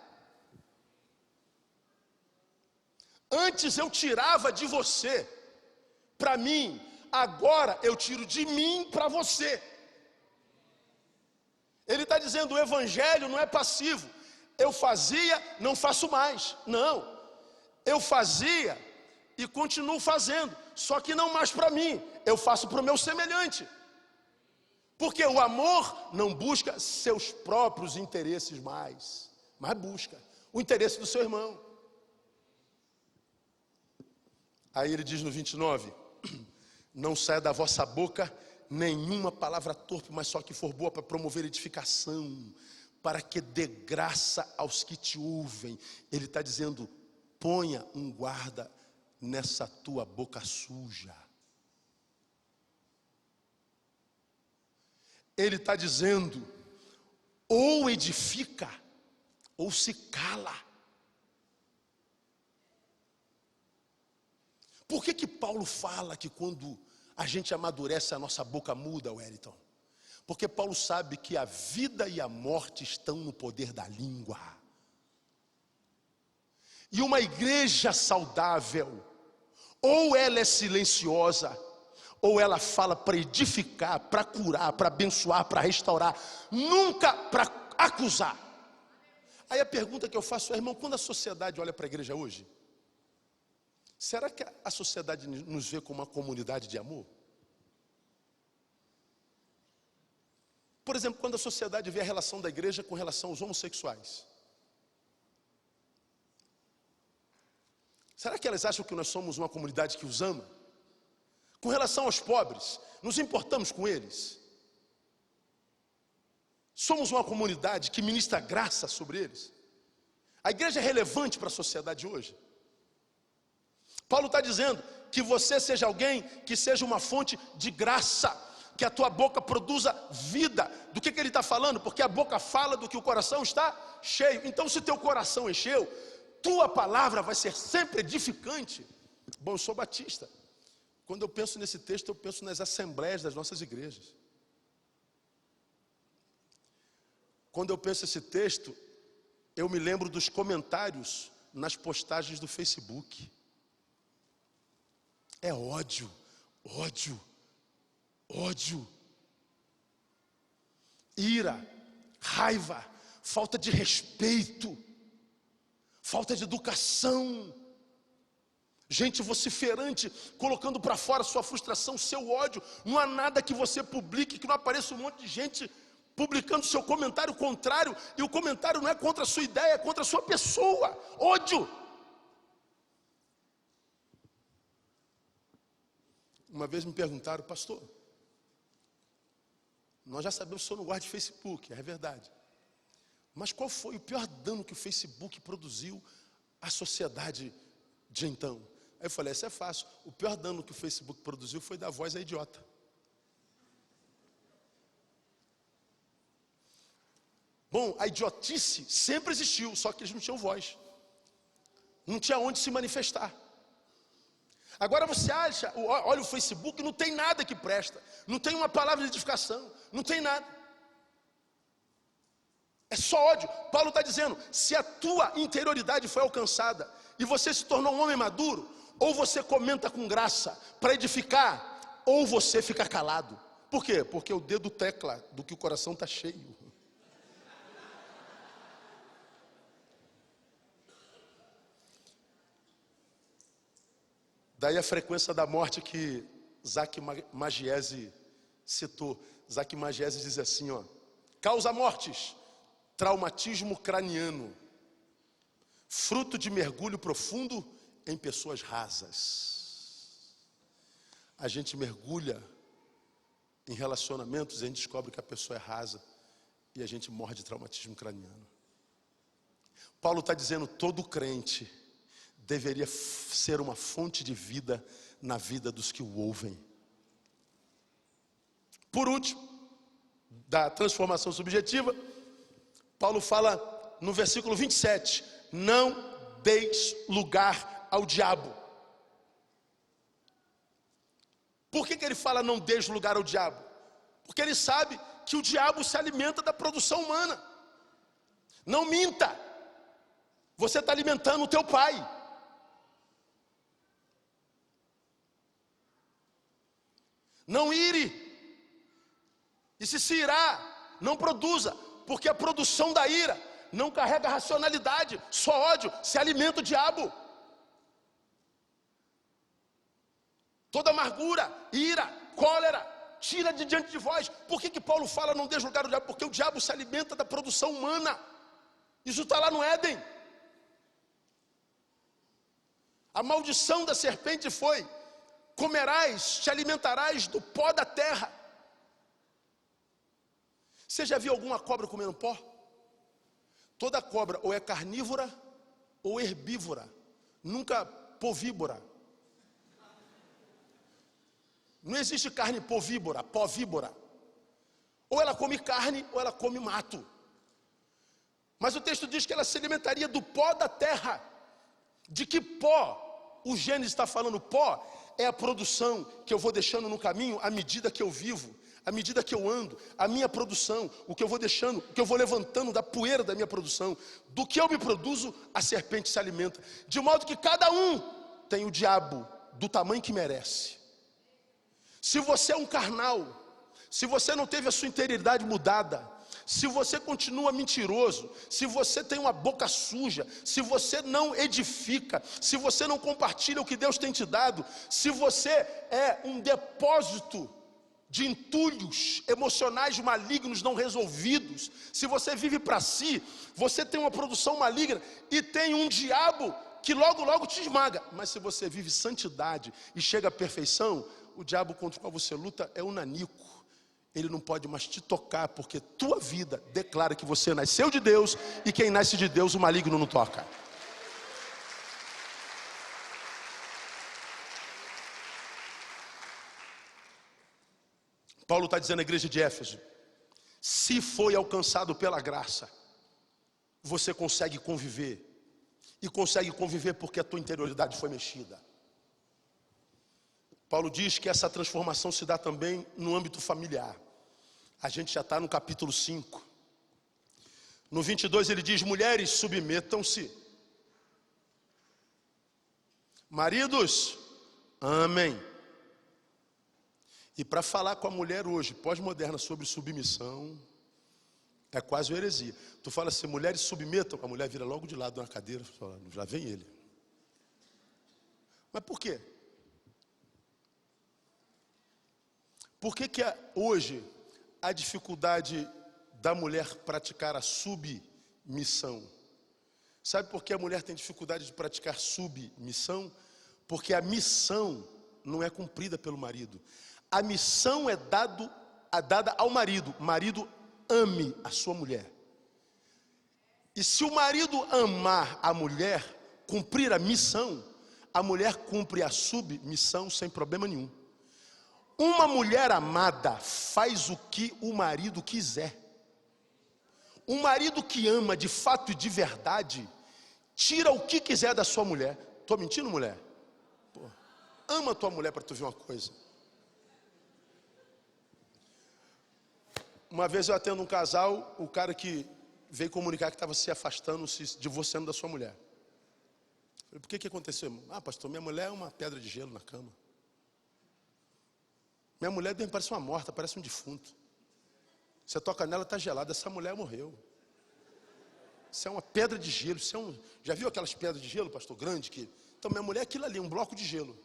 Antes eu tirava de você para mim, agora eu tiro de mim para você. Ele está dizendo: o evangelho não é passivo. Eu fazia, não faço mais. Não, eu fazia e continuo fazendo, só que não mais para mim, eu faço para o meu semelhante. Porque o amor não busca seus próprios interesses mais, mas busca o interesse do seu irmão. Aí ele diz no 29, não saia da vossa boca nenhuma palavra torpe, mas só que for boa para promover edificação, para que dê graça aos que te ouvem. Ele está dizendo: ponha um guarda nessa tua boca suja. Ele está dizendo: ou edifica, ou se cala. Por que Paulo fala que quando a gente amadurece, a nossa boca muda, Wellington? Porque Paulo sabe que a vida e a morte estão no poder da língua. E uma igreja saudável, ou ela é silenciosa, ou ela fala para edificar, para curar, para abençoar, para restaurar, nunca para acusar. Aí a pergunta que eu faço é: irmão, quando a sociedade olha para a igreja hoje, será que a sociedade nos vê como uma comunidade de amor? Por exemplo, quando a sociedade vê a relação da igreja com relação aos homossexuais, será que elas acham que nós somos uma comunidade que os ama? Com relação aos pobres, nos importamos com eles? Somos uma comunidade que ministra graça sobre eles. A igreja é relevante para a sociedade hoje. Paulo está dizendo que você seja alguém que seja uma fonte de graça, que a tua boca produza vida. Do que ele está falando? Porque a boca fala do que o coração está cheio. Então, se teu coração encheu, tua palavra vai ser sempre edificante. Bom, eu sou batista. Quando eu penso nesse texto, eu penso nas assembleias das nossas igrejas. Quando eu penso nesse texto, eu me lembro dos comentários nas postagens do Facebook. É ódio, ódio, ódio, ira, raiva, falta de respeito, falta de educação, gente vociferante, colocando para fora sua frustração, seu ódio. Não há nada que você publique que não apareça um monte de gente publicando seu comentário contrário, e o comentário não é contra a sua ideia, é contra a sua pessoa. Ódio. Uma vez me perguntaram: pastor, nós já sabemos que o senhor não gosta de Facebook, é verdade, mas qual foi o pior dano que o Facebook produziu à sociedade de então? Aí eu falei: isso é fácil, o pior dano que o Facebook produziu foi dar voz a idiota. Bom, a idiotice sempre existiu, só que eles não tinham voz, não tinha onde se manifestar. Agora você acha, olha o Facebook, não tem nada que presta, não tem uma palavra de edificação, não tem nada, é só ódio. Paulo está dizendo: se a tua interioridade foi alcançada e você se tornou um homem maduro, ou você comenta com graça para edificar, ou você fica calado. Por quê? Porque o dedo tecla do que o coração está cheio. Daí a frequência da morte que Zac Magiese citou. Zac Magiese diz assim, ó: causa mortes, traumatismo craniano, fruto de mergulho profundo em pessoas rasas. A gente mergulha em relacionamentos e a gente descobre que a pessoa é rasa e a gente morre de traumatismo craniano. Paulo está dizendo: todo crente deveria ser uma fonte de vida na vida dos que o ouvem. Por último, da transformação subjetiva, Paulo fala no versículo 27, não deis lugar ao diabo. Por que ele fala não deis lugar ao diabo? Porque ele sabe que o diabo se alimenta da produção humana. Não minta, você está alimentando o teu pai. Não ire, e se irá, não produza, porque a produção da ira não carrega racionalidade, só ódio, se alimenta o diabo. Toda amargura, ira, cólera, tira de diante de vós. Por que Paulo fala não deixe lugar ao diabo? Porque o diabo se alimenta da produção humana. Isso está lá no Éden. A maldição da serpente foi: comerás, te alimentarás do pó da terra. Você já viu alguma cobra comendo pó? Toda cobra ou é carnívora ou herbívora, nunca povíbora. Não existe carne povíbora, povíbora. Ou ela come carne ou ela come mato. Mas o texto diz que ela se alimentaria do pó da terra. De que pó? O Gênesis está falando pó. É a produção que eu vou deixando no caminho à medida que eu vivo, à medida que eu ando, a minha produção, o que eu vou deixando, o que eu vou levantando da poeira da minha produção. Do que eu me produzo, a serpente se alimenta. De modo que cada um tem o diabo do tamanho que merece. Se você é um carnal, se você não teve a sua interioridade mudada, se você continua mentiroso, se você tem uma boca suja, se você não edifica, se você não compartilha o que Deus tem te dado, se você é um depósito de entulhos emocionais malignos não resolvidos, se você vive para si, você tem uma produção maligna e tem um diabo que logo logo te esmaga. Mas se você vive santidade e chega à perfeição, o diabo contra o qual você luta é o nanico. ele não pode mais te tocar, porque tua vida declara que você nasceu de Deus, e quem nasce de Deus, o maligno não toca. Paulo está dizendo à igreja de Éfeso: se foi alcançado pela graça, você consegue conviver. E consegue conviver porque a tua interioridade foi mexida. Paulo diz que essa transformação se dá também no âmbito familiar. A gente já está no capítulo 5. No 22 ele diz: mulheres, submetam-se. Maridos, amem. E para falar com a mulher hoje, pós-moderna, sobre submissão, é quase uma heresia. Tu fala assim: mulheres submetam, a mulher vira logo de lado na cadeira, fala, já vem ele. Mas por quê? Por que hoje a dificuldade da mulher praticar a submissão? Sabe por que a mulher tem dificuldade de praticar submissão? Porque a missão não é cumprida pelo marido. A missão é dada ao marido. Marido, ame a sua mulher. E se o marido amar a mulher, cumprir a missão, a mulher cumpre a submissão sem problema nenhum. Uma mulher amada faz o que o marido quiser. Um marido que ama de fato e de verdade, tira o que quiser da sua mulher. Estou mentindo, mulher? Pô, ama a tua mulher para tu ver uma coisa. Uma vez eu atendo um casal, o cara que veio comunicar que estava se afastando, se divorciando da sua mulher. Eu falei: por que aconteceu? Ah, pastor, minha mulher é uma pedra de gelo na cama. Minha mulher parece uma morta, parece um defunto. Você toca nela, está gelada. Essa mulher morreu. Isso é uma pedra de gelo. Já viu aquelas pedras de gelo, pastor, grande? Então minha mulher é aquilo ali, um bloco de gelo.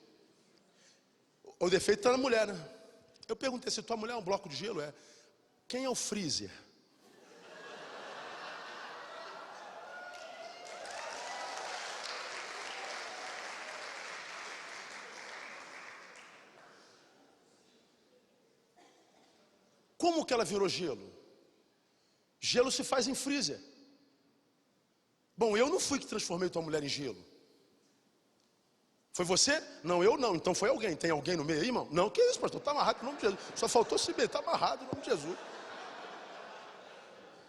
O defeito está na mulher, né? Eu perguntei: se tua mulher é um bloco de gelo? Quem é o freezer? Como que ela virou gelo? Gelo se faz em freezer. Bom, eu não fui que transformei tua mulher em gelo. Foi você? Não, eu não. Então foi alguém. Tem alguém no meio aí, irmão? Não, que isso, pastor? Está amarrado em nome de Jesus. Só faltou se meter, está amarrado em nome de Jesus.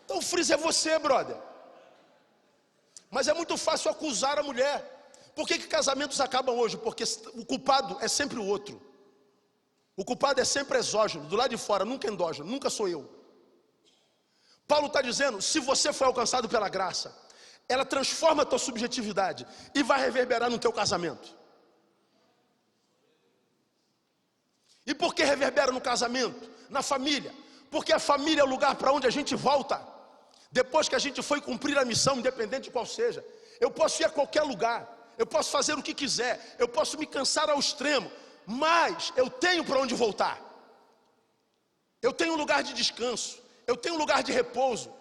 Então o freezer é você, brother. Mas é muito fácil acusar a mulher. Por que casamentos acabam hoje? Porque o culpado é sempre o outro. O culpado é sempre exógeno, do lado de fora, nunca endógeno, nunca sou eu. Paulo está dizendo: se você foi alcançado pela graça, ela transforma a tua subjetividade e vai reverberar no teu casamento. E por que reverbera no casamento? Na família. Porque a família é o lugar para onde a gente volta. Depois que a gente foi cumprir a missão, independente de qual seja. Eu posso ir a qualquer lugar, eu posso fazer o que quiser, eu posso me cansar ao extremo, mas eu tenho para onde voltar. Eu tenho um lugar de descanso, eu tenho um lugar de repouso.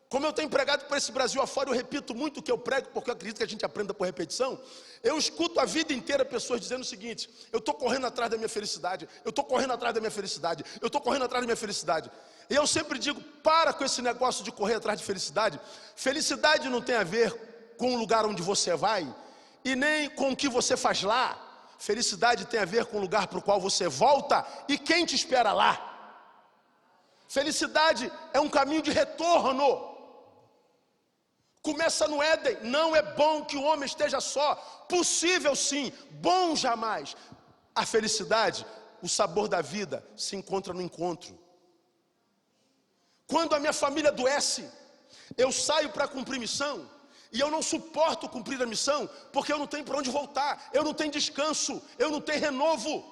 Como eu tenho pregado para esse Brasil afora, eu repito muito o que eu prego, porque eu acredito que a gente aprenda por repetição. Eu escuto a vida inteira pessoas dizendo o seguinte: eu estou correndo atrás da minha felicidade, eu estou correndo atrás da minha felicidade, eu estou correndo atrás da minha felicidade. E eu sempre digo: para com esse negócio de correr atrás de felicidade. Felicidade não tem a ver com o lugar onde você vai, e nem com o que você faz lá. Felicidade tem a ver com o lugar para o qual você volta e quem te espera lá. Felicidade é um caminho de retorno. Começa no Éden. Não é bom que o homem esteja só. Possível sim, bom jamais. A felicidade, o sabor da vida, se encontra no encontro. Quando a minha família adoece, eu saio para cumprir missão, e eu não suporto cumprir a missão, porque eu não tenho para onde voltar, eu não tenho descanso, eu não tenho renovo.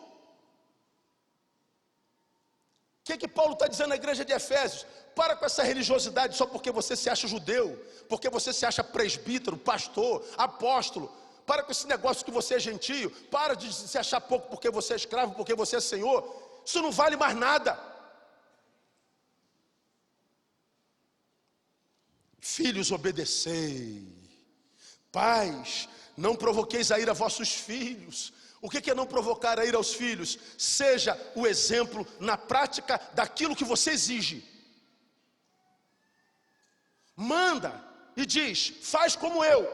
O que Paulo está dizendo na igreja de Efésios? Para com essa religiosidade só porque você se acha judeu, porque você se acha presbítero, pastor, apóstolo. Para com esse negócio que você é gentio. Para de se achar pouco porque você é escravo, porque você é senhor. Isso não vale mais nada. Filhos, obedecei. Pais, não provoqueis a ira vossos filhos. O que é não provocar a ira aos filhos? Seja o exemplo na prática daquilo que você exige. Manda e diz, faz como eu.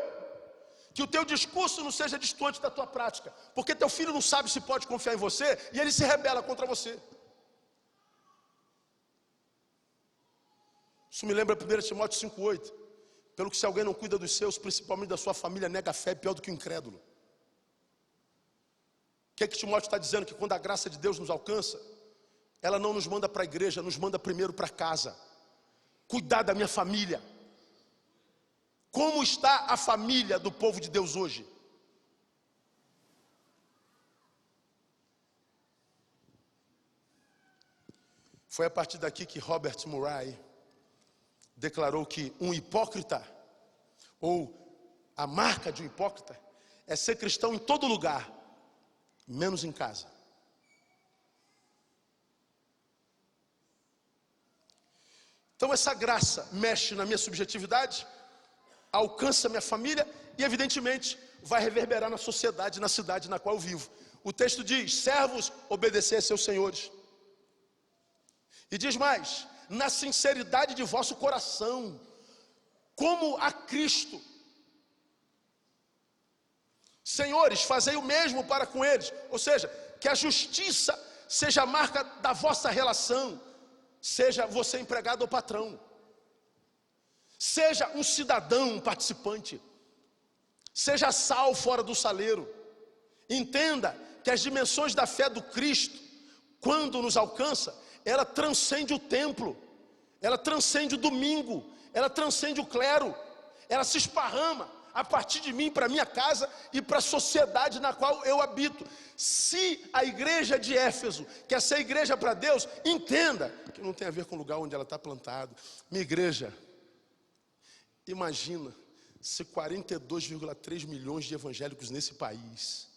Que o teu discurso não seja distante da tua prática. Porque teu filho não sabe se pode confiar em você e ele se rebela contra você. Isso me lembra 1 Timóteo 5,8. Pelo que se alguém não cuida dos seus, principalmente da sua família, nega a fé, é pior do que o incrédulo. O que Timóteo está dizendo? Que quando a graça de Deus nos alcança, ela não nos manda para a igreja, nos manda primeiro para casa. Cuidar da minha família. Como está a família do povo de Deus hoje? Foi a partir daqui que Robert Murray declarou que um hipócrita, ou a marca de um hipócrita, é ser cristão em todo lugar, menos em casa. Então essa graça mexe na minha subjetividade, alcança minha família e evidentemente vai reverberar na sociedade, na cidade na qual eu vivo. O texto diz, servos, obedecei a seus senhores. E diz mais, na sinceridade de vosso coração, como a Cristo. Senhores, fazei o mesmo para com eles. Ou seja, que a justiça seja a marca da vossa relação. Seja você empregado ou patrão. Seja um cidadão, um participante. Seja sal fora do saleiro. Entenda que as dimensões da fé do Cristo, quando nos alcança, ela transcende o templo, ela transcende o domingo, ela transcende o clero, ela se esparrama a partir de mim, para a minha casa e para a sociedade na qual eu habito. Se a igreja de Éfeso quer ser igreja para Deus, entenda que não tem a ver com o lugar onde ela está plantada. Minha igreja, imagina se 42,3 milhões de evangélicos nesse país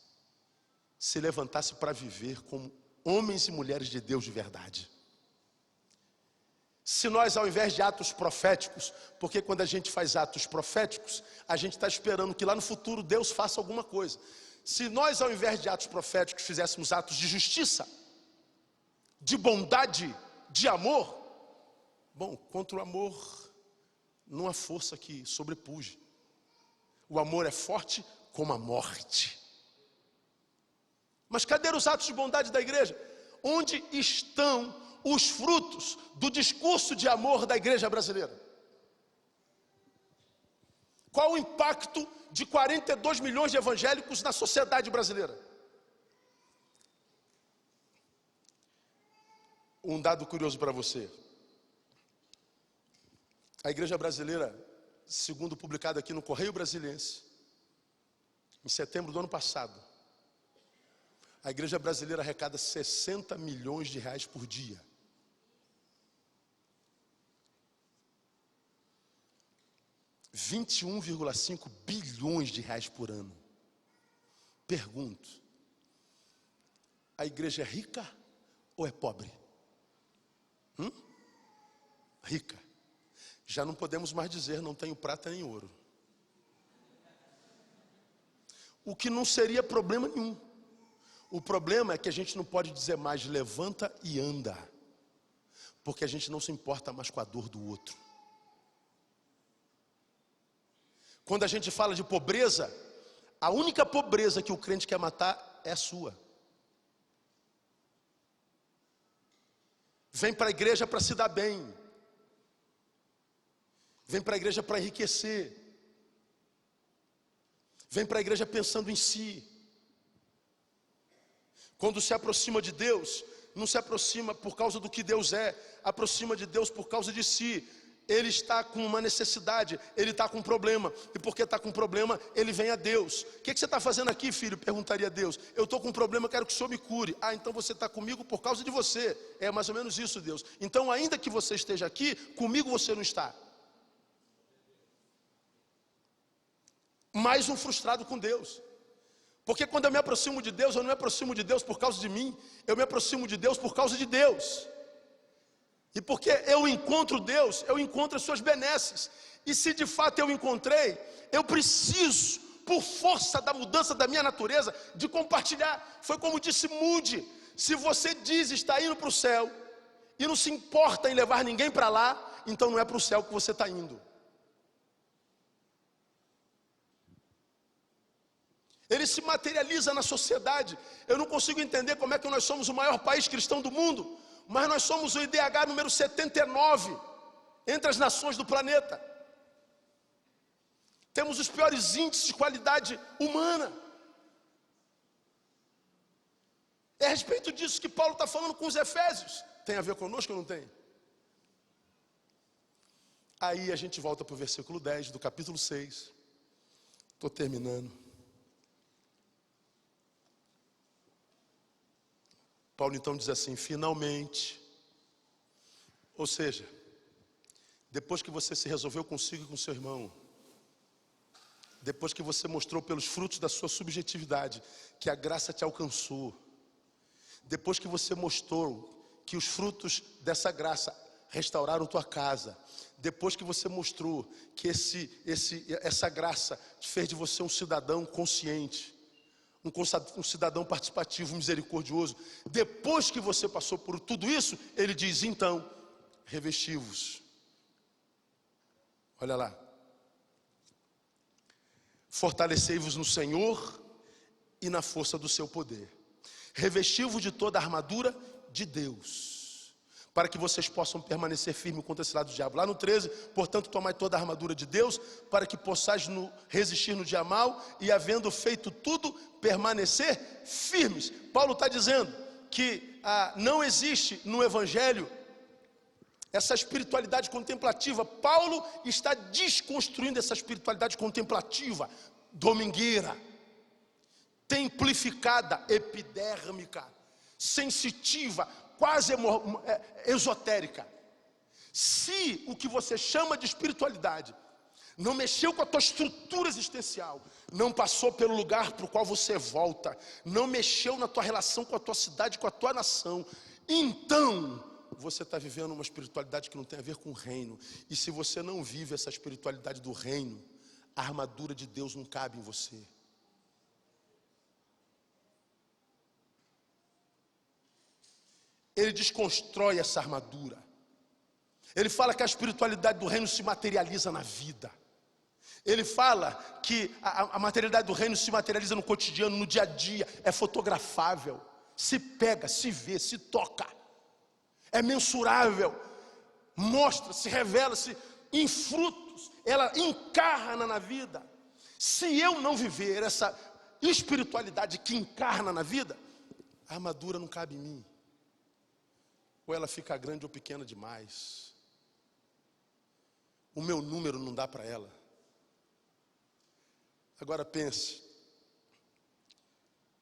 se levantasse para viver como homens e mulheres de Deus de verdade. Se nós, ao invés de atos proféticos, porque quando a gente faz atos proféticos, a gente está esperando que lá no futuro Deus faça alguma coisa. Se nós, ao invés de atos proféticos, fizéssemos atos de justiça, de bondade, de amor, bom, contra o amor não há força que sobrepuje. O amor é forte como a morte. Mas cadê os atos de bondade da igreja? Onde estão os frutos do discurso de amor da igreja brasileira? Qual o impacto de 42 milhões de evangélicos na sociedade brasileira? Um dado curioso para você. A igreja brasileira, segundo publicado aqui no Correio Brasiliense, em setembro do ano passado, a igreja brasileira arrecada 60 milhões de reais por dia. 21,5 bilhões de reais por ano. Pergunto, a igreja é rica ou é pobre? Rica. Já não podemos mais dizer, não tenho prata nem ouro. O que não seria problema nenhum. O problema é que a gente não pode dizer mais levanta e anda, porque a gente não se importa mais com a dor do outro. Quando a gente fala de pobreza, a única pobreza que o crente quer matar é a sua. Vem para a igreja para se dar bem. Vem para a igreja para enriquecer. Vem para a igreja pensando em si. Quando se aproxima de Deus, não se aproxima por causa do que Deus é, aproxima de Deus por causa de si. Ele está com uma necessidade, ele está com um problema, e porque está com um problema, ele vem a Deus. O que você está fazendo aqui, filho? Perguntaria a Deus. Eu estou com um problema, quero que o Senhor me cure. Ah, então você está comigo por causa de você. É mais ou menos isso, Deus. Então, ainda que você esteja aqui, comigo você não está. Mais um frustrado com Deus. Porque quando eu me aproximo de Deus, eu não me aproximo de Deus por causa de mim, eu me aproximo de Deus por causa de Deus. E porque eu encontro Deus, eu encontro as suas benesses. E se de fato eu encontrei, eu preciso por força da mudança da minha natureza, de compartilhar. Foi como disse Moody: se você diz estar indo para o céu e não se importa em levar ninguém para lá, então não é para o céu que você está indo. Ele se materializa na sociedade. Eu não consigo entender como é que nós somos o maior país cristão do mundo, mas nós somos o IDH número 79 entre as nações do planeta. Temos os piores índices de qualidade humana. É a respeito disso que Paulo está falando com os Efésios. Tem a ver conosco ou não tem? Aí a gente volta para o versículo 10 do capítulo 6. Estou terminando. Paulo então diz assim: finalmente, ou seja, depois que você se resolveu consigo e com seu irmão, depois que você mostrou pelos frutos da sua subjetividade que a graça te alcançou, depois que você mostrou que os frutos dessa graça restauraram tua casa, depois que você mostrou que essa graça fez de você um cidadão consciente, um cidadão participativo, misericordioso, depois que você passou por tudo isso, ele diz: então, revesti-vos. Olha lá. Fortalecei-vos no Senhor e na força do seu poder. Revesti-vos de toda a armadura de Deus, para que vocês possam permanecer firmes contra esse lado do diabo. Lá no 13, portanto, tomai toda a armadura de Deus, para que possais resistir no dia mau, e havendo feito tudo, permanecer firmes. Paulo está dizendo que não existe no Evangelho essa espiritualidade contemplativa. Paulo está desconstruindo essa espiritualidade contemplativa, domingueira, templificada, epidérmica, sensitiva, quase esotérica. Se o que você chama de espiritualidade não mexeu com a tua estrutura existencial, não passou pelo lugar para o qual você volta, não mexeu na tua relação com a tua cidade, com a tua nação, então você está vivendo uma espiritualidade que não tem a ver com o reino. E se você não vive essa espiritualidade do reino, a armadura de Deus não cabe em você. Ele desconstrói essa armadura. Ele fala que a espiritualidade do reino se materializa na vida. Ele fala que a materialidade do reino se materializa no cotidiano, no dia a dia. É fotografável, se pega, se vê, se toca. É mensurável, mostra, se revela, se em frutos, ela encarna na vida. Se eu não viver essa espiritualidade que encarna na vida, a armadura não cabe em mim. Ou ela fica grande ou pequena demais. O meu número não dá para ela. Agora pense,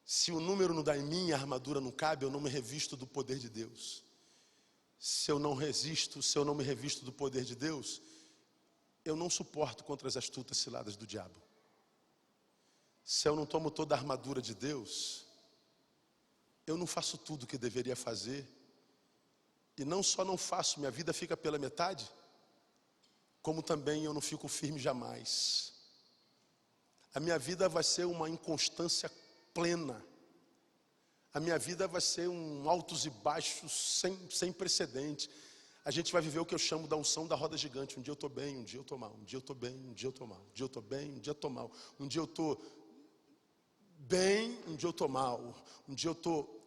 se o número não dá em mim, a armadura não cabe, eu não me revisto do poder de Deus. Se eu não me revisto do poder de Deus, eu não suporto contra as astutas ciladas do diabo. Se eu não tomo toda a armadura de Deus, eu não faço tudo o que deveria fazer. E não só não faço, minha vida fica pela metade, como também eu não fico firme jamais. A minha vida vai ser uma inconstância plena. A minha vida vai ser um altos e baixos sem precedente. A gente vai viver o que eu chamo da unção da roda gigante. Um dia eu estou bem, um dia eu estou mal. Um dia eu estou bem, um dia eu estou mal. Um dia eu estou bem, um dia eu estou mal. Um dia eu estou bem, um dia eu estou mal. Um dia eu estou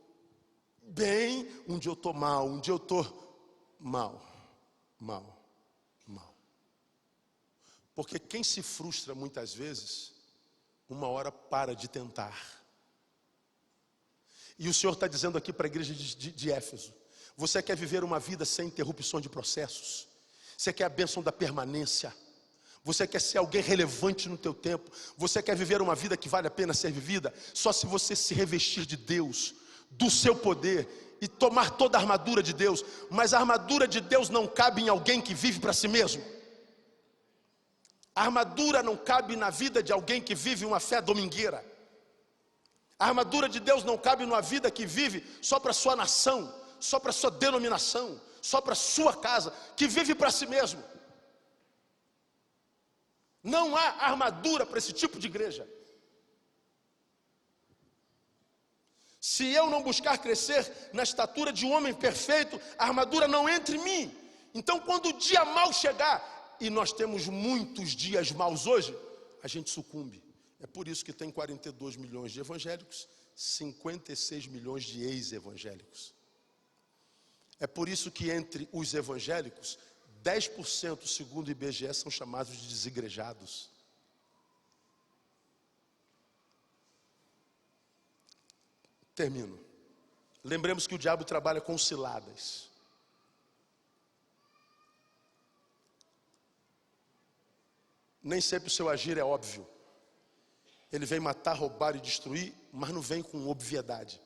bem, um dia eu estou mal. Um dia eu estou mal. Porque quem se frustra muitas vezes, uma hora para de tentar. E o Senhor está dizendo aqui para a igreja de Éfeso: você quer viver uma vida sem interrupções de processos? Você quer a bênção da permanência? Você quer ser alguém relevante no teu tempo? Você quer viver uma vida que vale a pena ser vivida? Só se você se revestir de Deus, do seu poder, e tomar toda a armadura de Deus. Mas a armadura de Deus não cabe em alguém que vive para si mesmo. A armadura não cabe na vida de alguém que vive uma fé domingueira. A armadura de Deus não cabe numa vida que vive só para sua nação, só para sua denominação, só para sua casa, que vive para si mesmo. Não há armadura para esse tipo de igreja. Se eu não buscar crescer na estatura de um homem perfeito, a armadura não entra em mim. Então, quando o dia mau chegar, e nós temos muitos dias maus hoje, a gente sucumbe. É por isso que tem 42 milhões de evangélicos, 56 milhões de ex-evangélicos. É por isso que entre os evangélicos, 10%, segundo o IBGE, são chamados de desigrejados. Termino. Lembremos que o diabo trabalha com ciladas. Nem sempre o seu agir é óbvio. Ele vem matar, roubar e destruir, mas não vem com obviedade.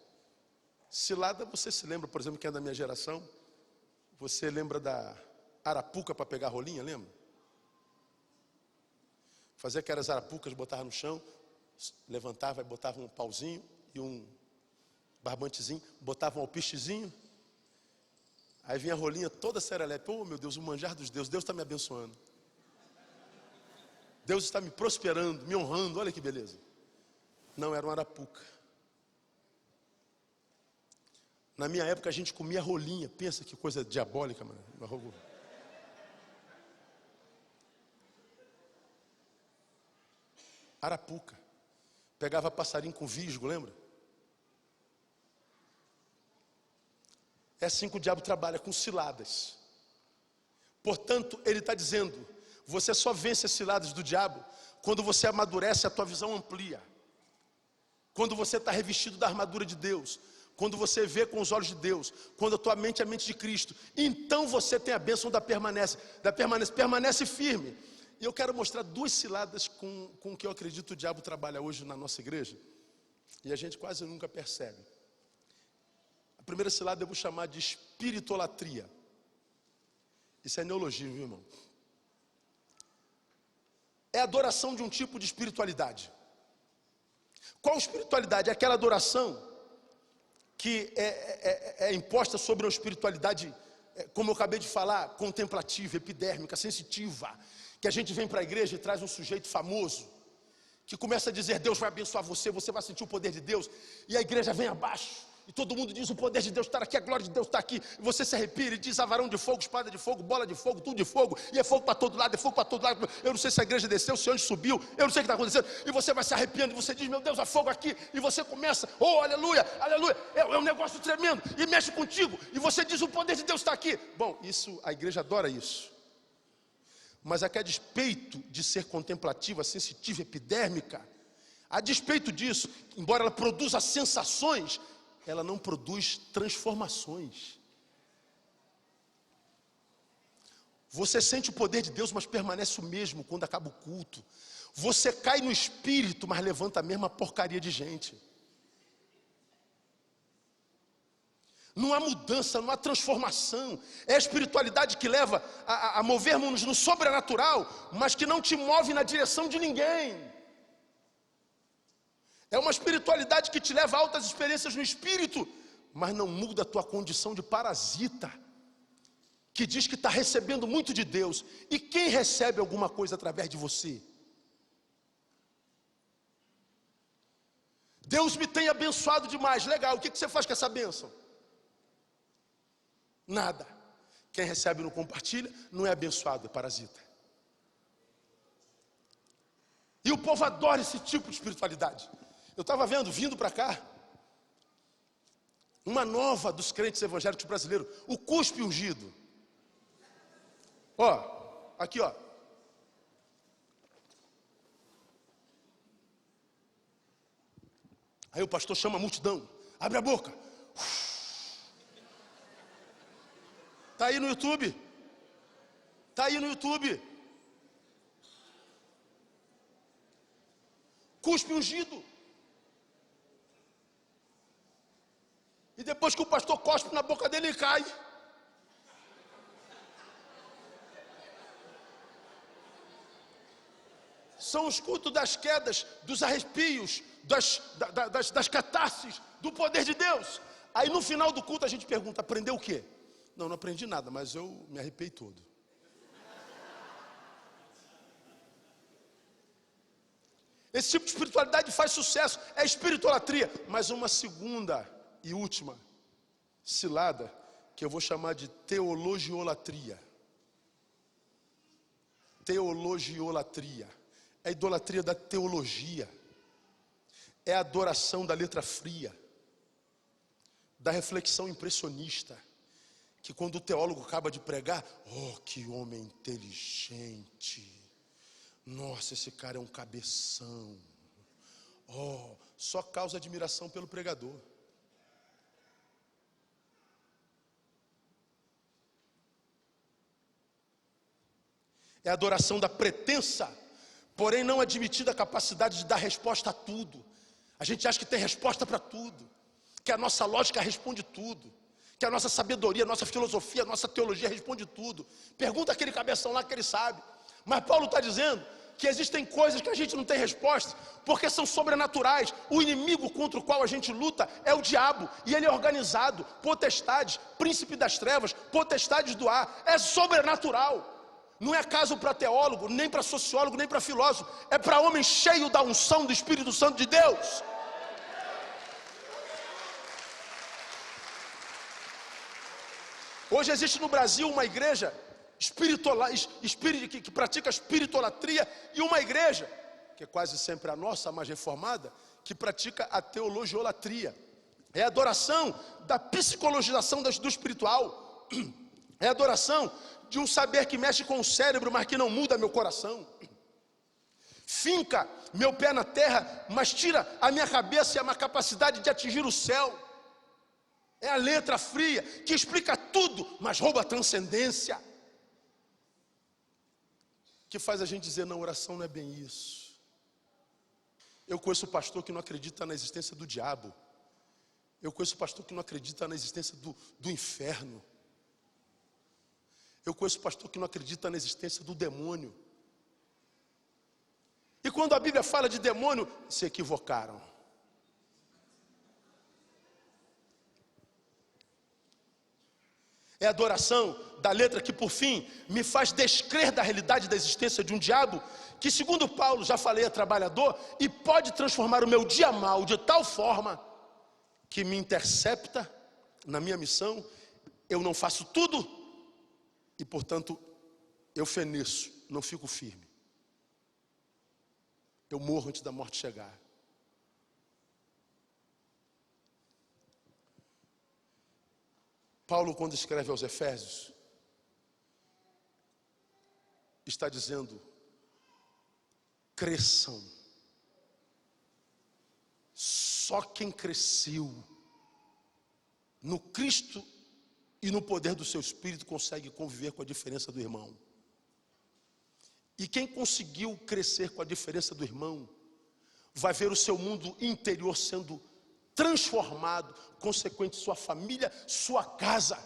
Cilada, você se lembra, por exemplo, quem é da minha geração? Você lembra da arapuca para pegar rolinha, lembra? Fazia aquelas arapucas, botava no chão, levantava e botava um pauzinho e um barbantezinho, botava um alpistezinho, aí vinha a rolinha toda serelepe. Oh, meu Deus, o manjar dos deuses, Deus está me abençoando. Deus está me prosperando, me honrando, olha que beleza. Não, era uma arapuca. Na minha época a gente comia rolinha, pensa que coisa diabólica, mano. Arapuca. Pegava passarinho com visgo, lembra? É assim que o diabo trabalha, com ciladas. Portanto, ele está dizendo, você só vence as ciladas do diabo quando você amadurece, a tua visão amplia. Quando você está revestido da armadura de Deus. Quando você vê com os olhos de Deus. Quando a tua mente é a mente de Cristo. Então você tem a bênção da permanece firme. E eu quero mostrar duas ciladas com o que eu acredito o diabo trabalha hoje na nossa igreja. E a gente quase nunca percebe. A primeira cilada eu vou chamar de espiritolatria. Isso é neologismo, viu, irmão? É adoração de um tipo de espiritualidade. Qual espiritualidade? É aquela adoração que é imposta sobre uma espiritualidade, como eu acabei de falar, contemplativa, epidérmica, sensitiva. Que a gente vem para a igreja e traz um sujeito famoso, que começa a dizer, Deus vai abençoar você, você vai sentir o poder de Deus, e a igreja vem abaixo. E todo mundo diz, o poder de Deus está aqui, a glória de Deus está aqui. E você se arrepia, ele diz, avarão de fogo, espada de fogo, bola de fogo, tudo de fogo. E é fogo para todo lado, é fogo para todo lado. Eu não sei se a igreja desceu, se o anjo subiu. Eu não sei o que está acontecendo. E você vai se arrepiando, e você diz, meu Deus, há fogo aqui. E você começa, oh, aleluia, aleluia. É um negócio tremendo, e mexe contigo. E você diz, o poder de Deus está aqui. Bom, isso, a igreja adora isso. Mas a despeito de ser contemplativa, sensitiva, epidérmica, a despeito disso, embora ela produza sensações, ela não produz transformações. Você sente o poder de Deus, mas permanece o mesmo quando acaba o culto. Você cai no espírito, mas levanta a mesma porcaria de gente. Não há mudança, não há transformação. É a espiritualidade que leva a movermos no sobrenatural, mas que não te move na direção de ninguém. É uma espiritualidade que te leva a altas experiências no espírito, mas não muda a tua condição de parasita, que diz que está recebendo muito de Deus. E quem recebe alguma coisa através de você? Deus me tem abençoado demais, legal, o que você faz com essa bênção? Nada. Quem recebe e não compartilha, não é abençoado, é parasita. E o povo adora esse tipo de espiritualidade. Eu estava vendo, vindo para cá, uma nova dos crentes evangélicos brasileiros, o cuspe ungido. Ó, aqui ó. Aí o pastor chama a multidão, abre a boca. Está aí no YouTube. Está aí no YouTube. Cuspe ungido. E depois que o pastor cospe na boca dele, ele cai. São os cultos das quedas, dos arrepios, das catarses, do poder de Deus. Aí no final do culto a gente pergunta, aprendeu o quê? Não aprendi nada, mas eu me arrepiei todo. Esse tipo de espiritualidade faz sucesso, é espiritolatria. Mas uma segunda e última cilada, que eu vou chamar de teologiolatria. Teologiolatria é a idolatria da teologia, é a adoração da letra fria, da reflexão impressionista, que quando o teólogo acaba de pregar, oh, que homem inteligente, nossa, esse cara é um cabeção, oh, só causa admiração pelo pregador. É a adoração da pretensa, porém não admitida capacidade de dar resposta a tudo. A gente acha que tem resposta para tudo, que a nossa lógica responde tudo, que a nossa sabedoria, a nossa filosofia, a nossa teologia responde tudo. Pergunta aquele cabeção lá que ele sabe. Mas Paulo está dizendo que existem coisas que a gente não tem resposta, porque são sobrenaturais. O inimigo contra o qual a gente luta é o diabo, e ele é organizado, potestades, príncipe das trevas, potestades do ar, é sobrenatural. Não é caso para teólogo, nem para sociólogo, nem para filósofo, é para homem cheio da unção do Espírito Santo de Deus. Hoje existe no Brasil uma igreja que pratica espiritolatria, e uma igreja, que é quase sempre a nossa, a mais reformada, que pratica a teologiolatria. É a adoração da psicologização do espiritual, é a adoração de um saber que mexe com o cérebro, mas que não muda meu coração. Finca meu pé na terra, mas tira a minha cabeça e a minha capacidade de atingir o céu. É a letra fria, que explica tudo, mas rouba a transcendência. Que faz a gente dizer, não, oração não é bem isso. Eu conheço pastor que não acredita na existência do diabo. Eu conheço pastor que não acredita na existência do inferno. Eu conheço pastor que não acredita na existência do demônio. E quando a Bíblia fala de demônio, se equivocaram. É a adoração da letra que, por fim, me faz descrer da realidade da existência de um diabo, que, segundo Paulo, já falei, é trabalhador, e pode transformar o meu dia mal de tal forma que me intercepta na minha missão. Eu não faço tudo e, portanto, eu feneço, não fico firme. Eu morro antes da morte chegar. Paulo, quando escreve aos Efésios, está dizendo, cresçam. Só quem cresceu no Cristo e no poder do seu Espírito consegue conviver com a diferença do irmão. E quem conseguiu crescer com a diferença do irmão, vai ver o seu mundo interior sendo transformado, consequente sua família, sua casa,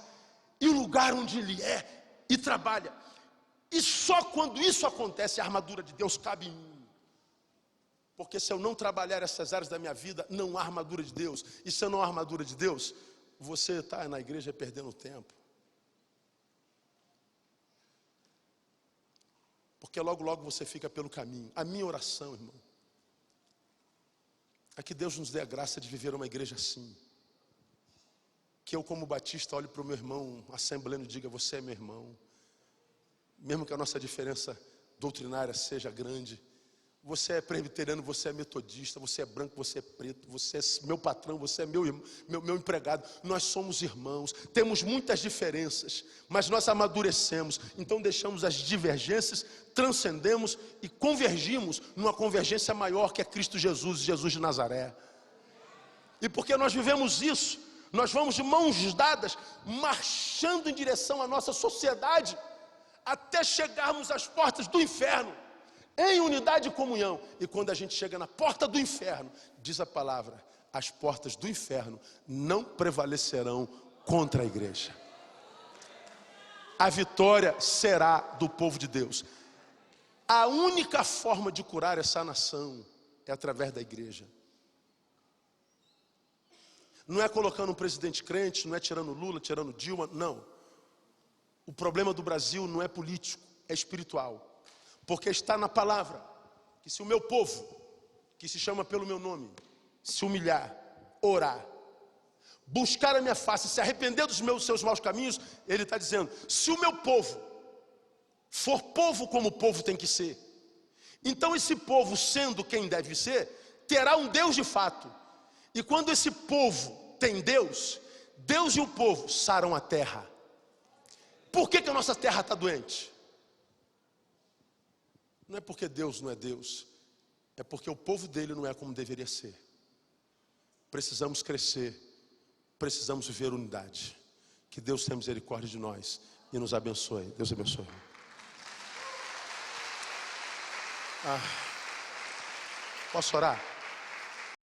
e o lugar onde ele é e trabalha. E só quando isso acontece, a armadura de Deus cabe em mim. Porque se eu não trabalhar essas áreas da minha vida, não há armadura de Deus. E se eu não há armadura de Deus, você está na igreja perdendo tempo. Porque logo, logo você fica pelo caminho. A minha oração, irmão, é que Deus nos dê a graça de viver uma igreja assim. Que eu, como batista, olhe para o meu irmão assembleano e diga, você é meu irmão. Mesmo que a nossa diferença doutrinária seja grande. Você é presbiteriano, você é metodista, você é branco, você é preto, você é meu patrão, você é meu empregado. Nós somos irmãos, temos muitas diferenças, mas nós amadurecemos. Então deixamos as divergências, transcendemos e convergimos numa convergência maior, que é Cristo Jesus, Jesus de Nazaré. E porque nós vivemos isso, nós vamos de mãos dadas, marchando em direção à nossa sociedade, até chegarmos às portas do inferno, em unidade e comunhão. E quando a gente chega na porta do inferno, diz a palavra, as portas do inferno não prevalecerão contra a igreja. A vitória será do povo de Deus. A única forma de curar essa nação é através da igreja. Não é colocando um presidente crente, não é tirando Lula, tirando Dilma, não. O problema do Brasil não é político, é espiritual. Porque está na palavra, que se o meu povo, que se chama pelo meu nome, se humilhar, orar, buscar a minha face, se arrepender dos seus maus caminhos, ele está dizendo, se o meu povo for povo como o povo tem que ser, então esse povo, sendo quem deve ser, terá um Deus de fato. E quando esse povo tem Deus, Deus e o povo saram a terra. Por que a nossa terra está doente? Não é porque Deus não é Deus, é porque o povo dele não é como deveria ser. Precisamos crescer, precisamos viver unidade. Que Deus tenha misericórdia de nós e nos abençoe. Deus abençoe. Posso orar?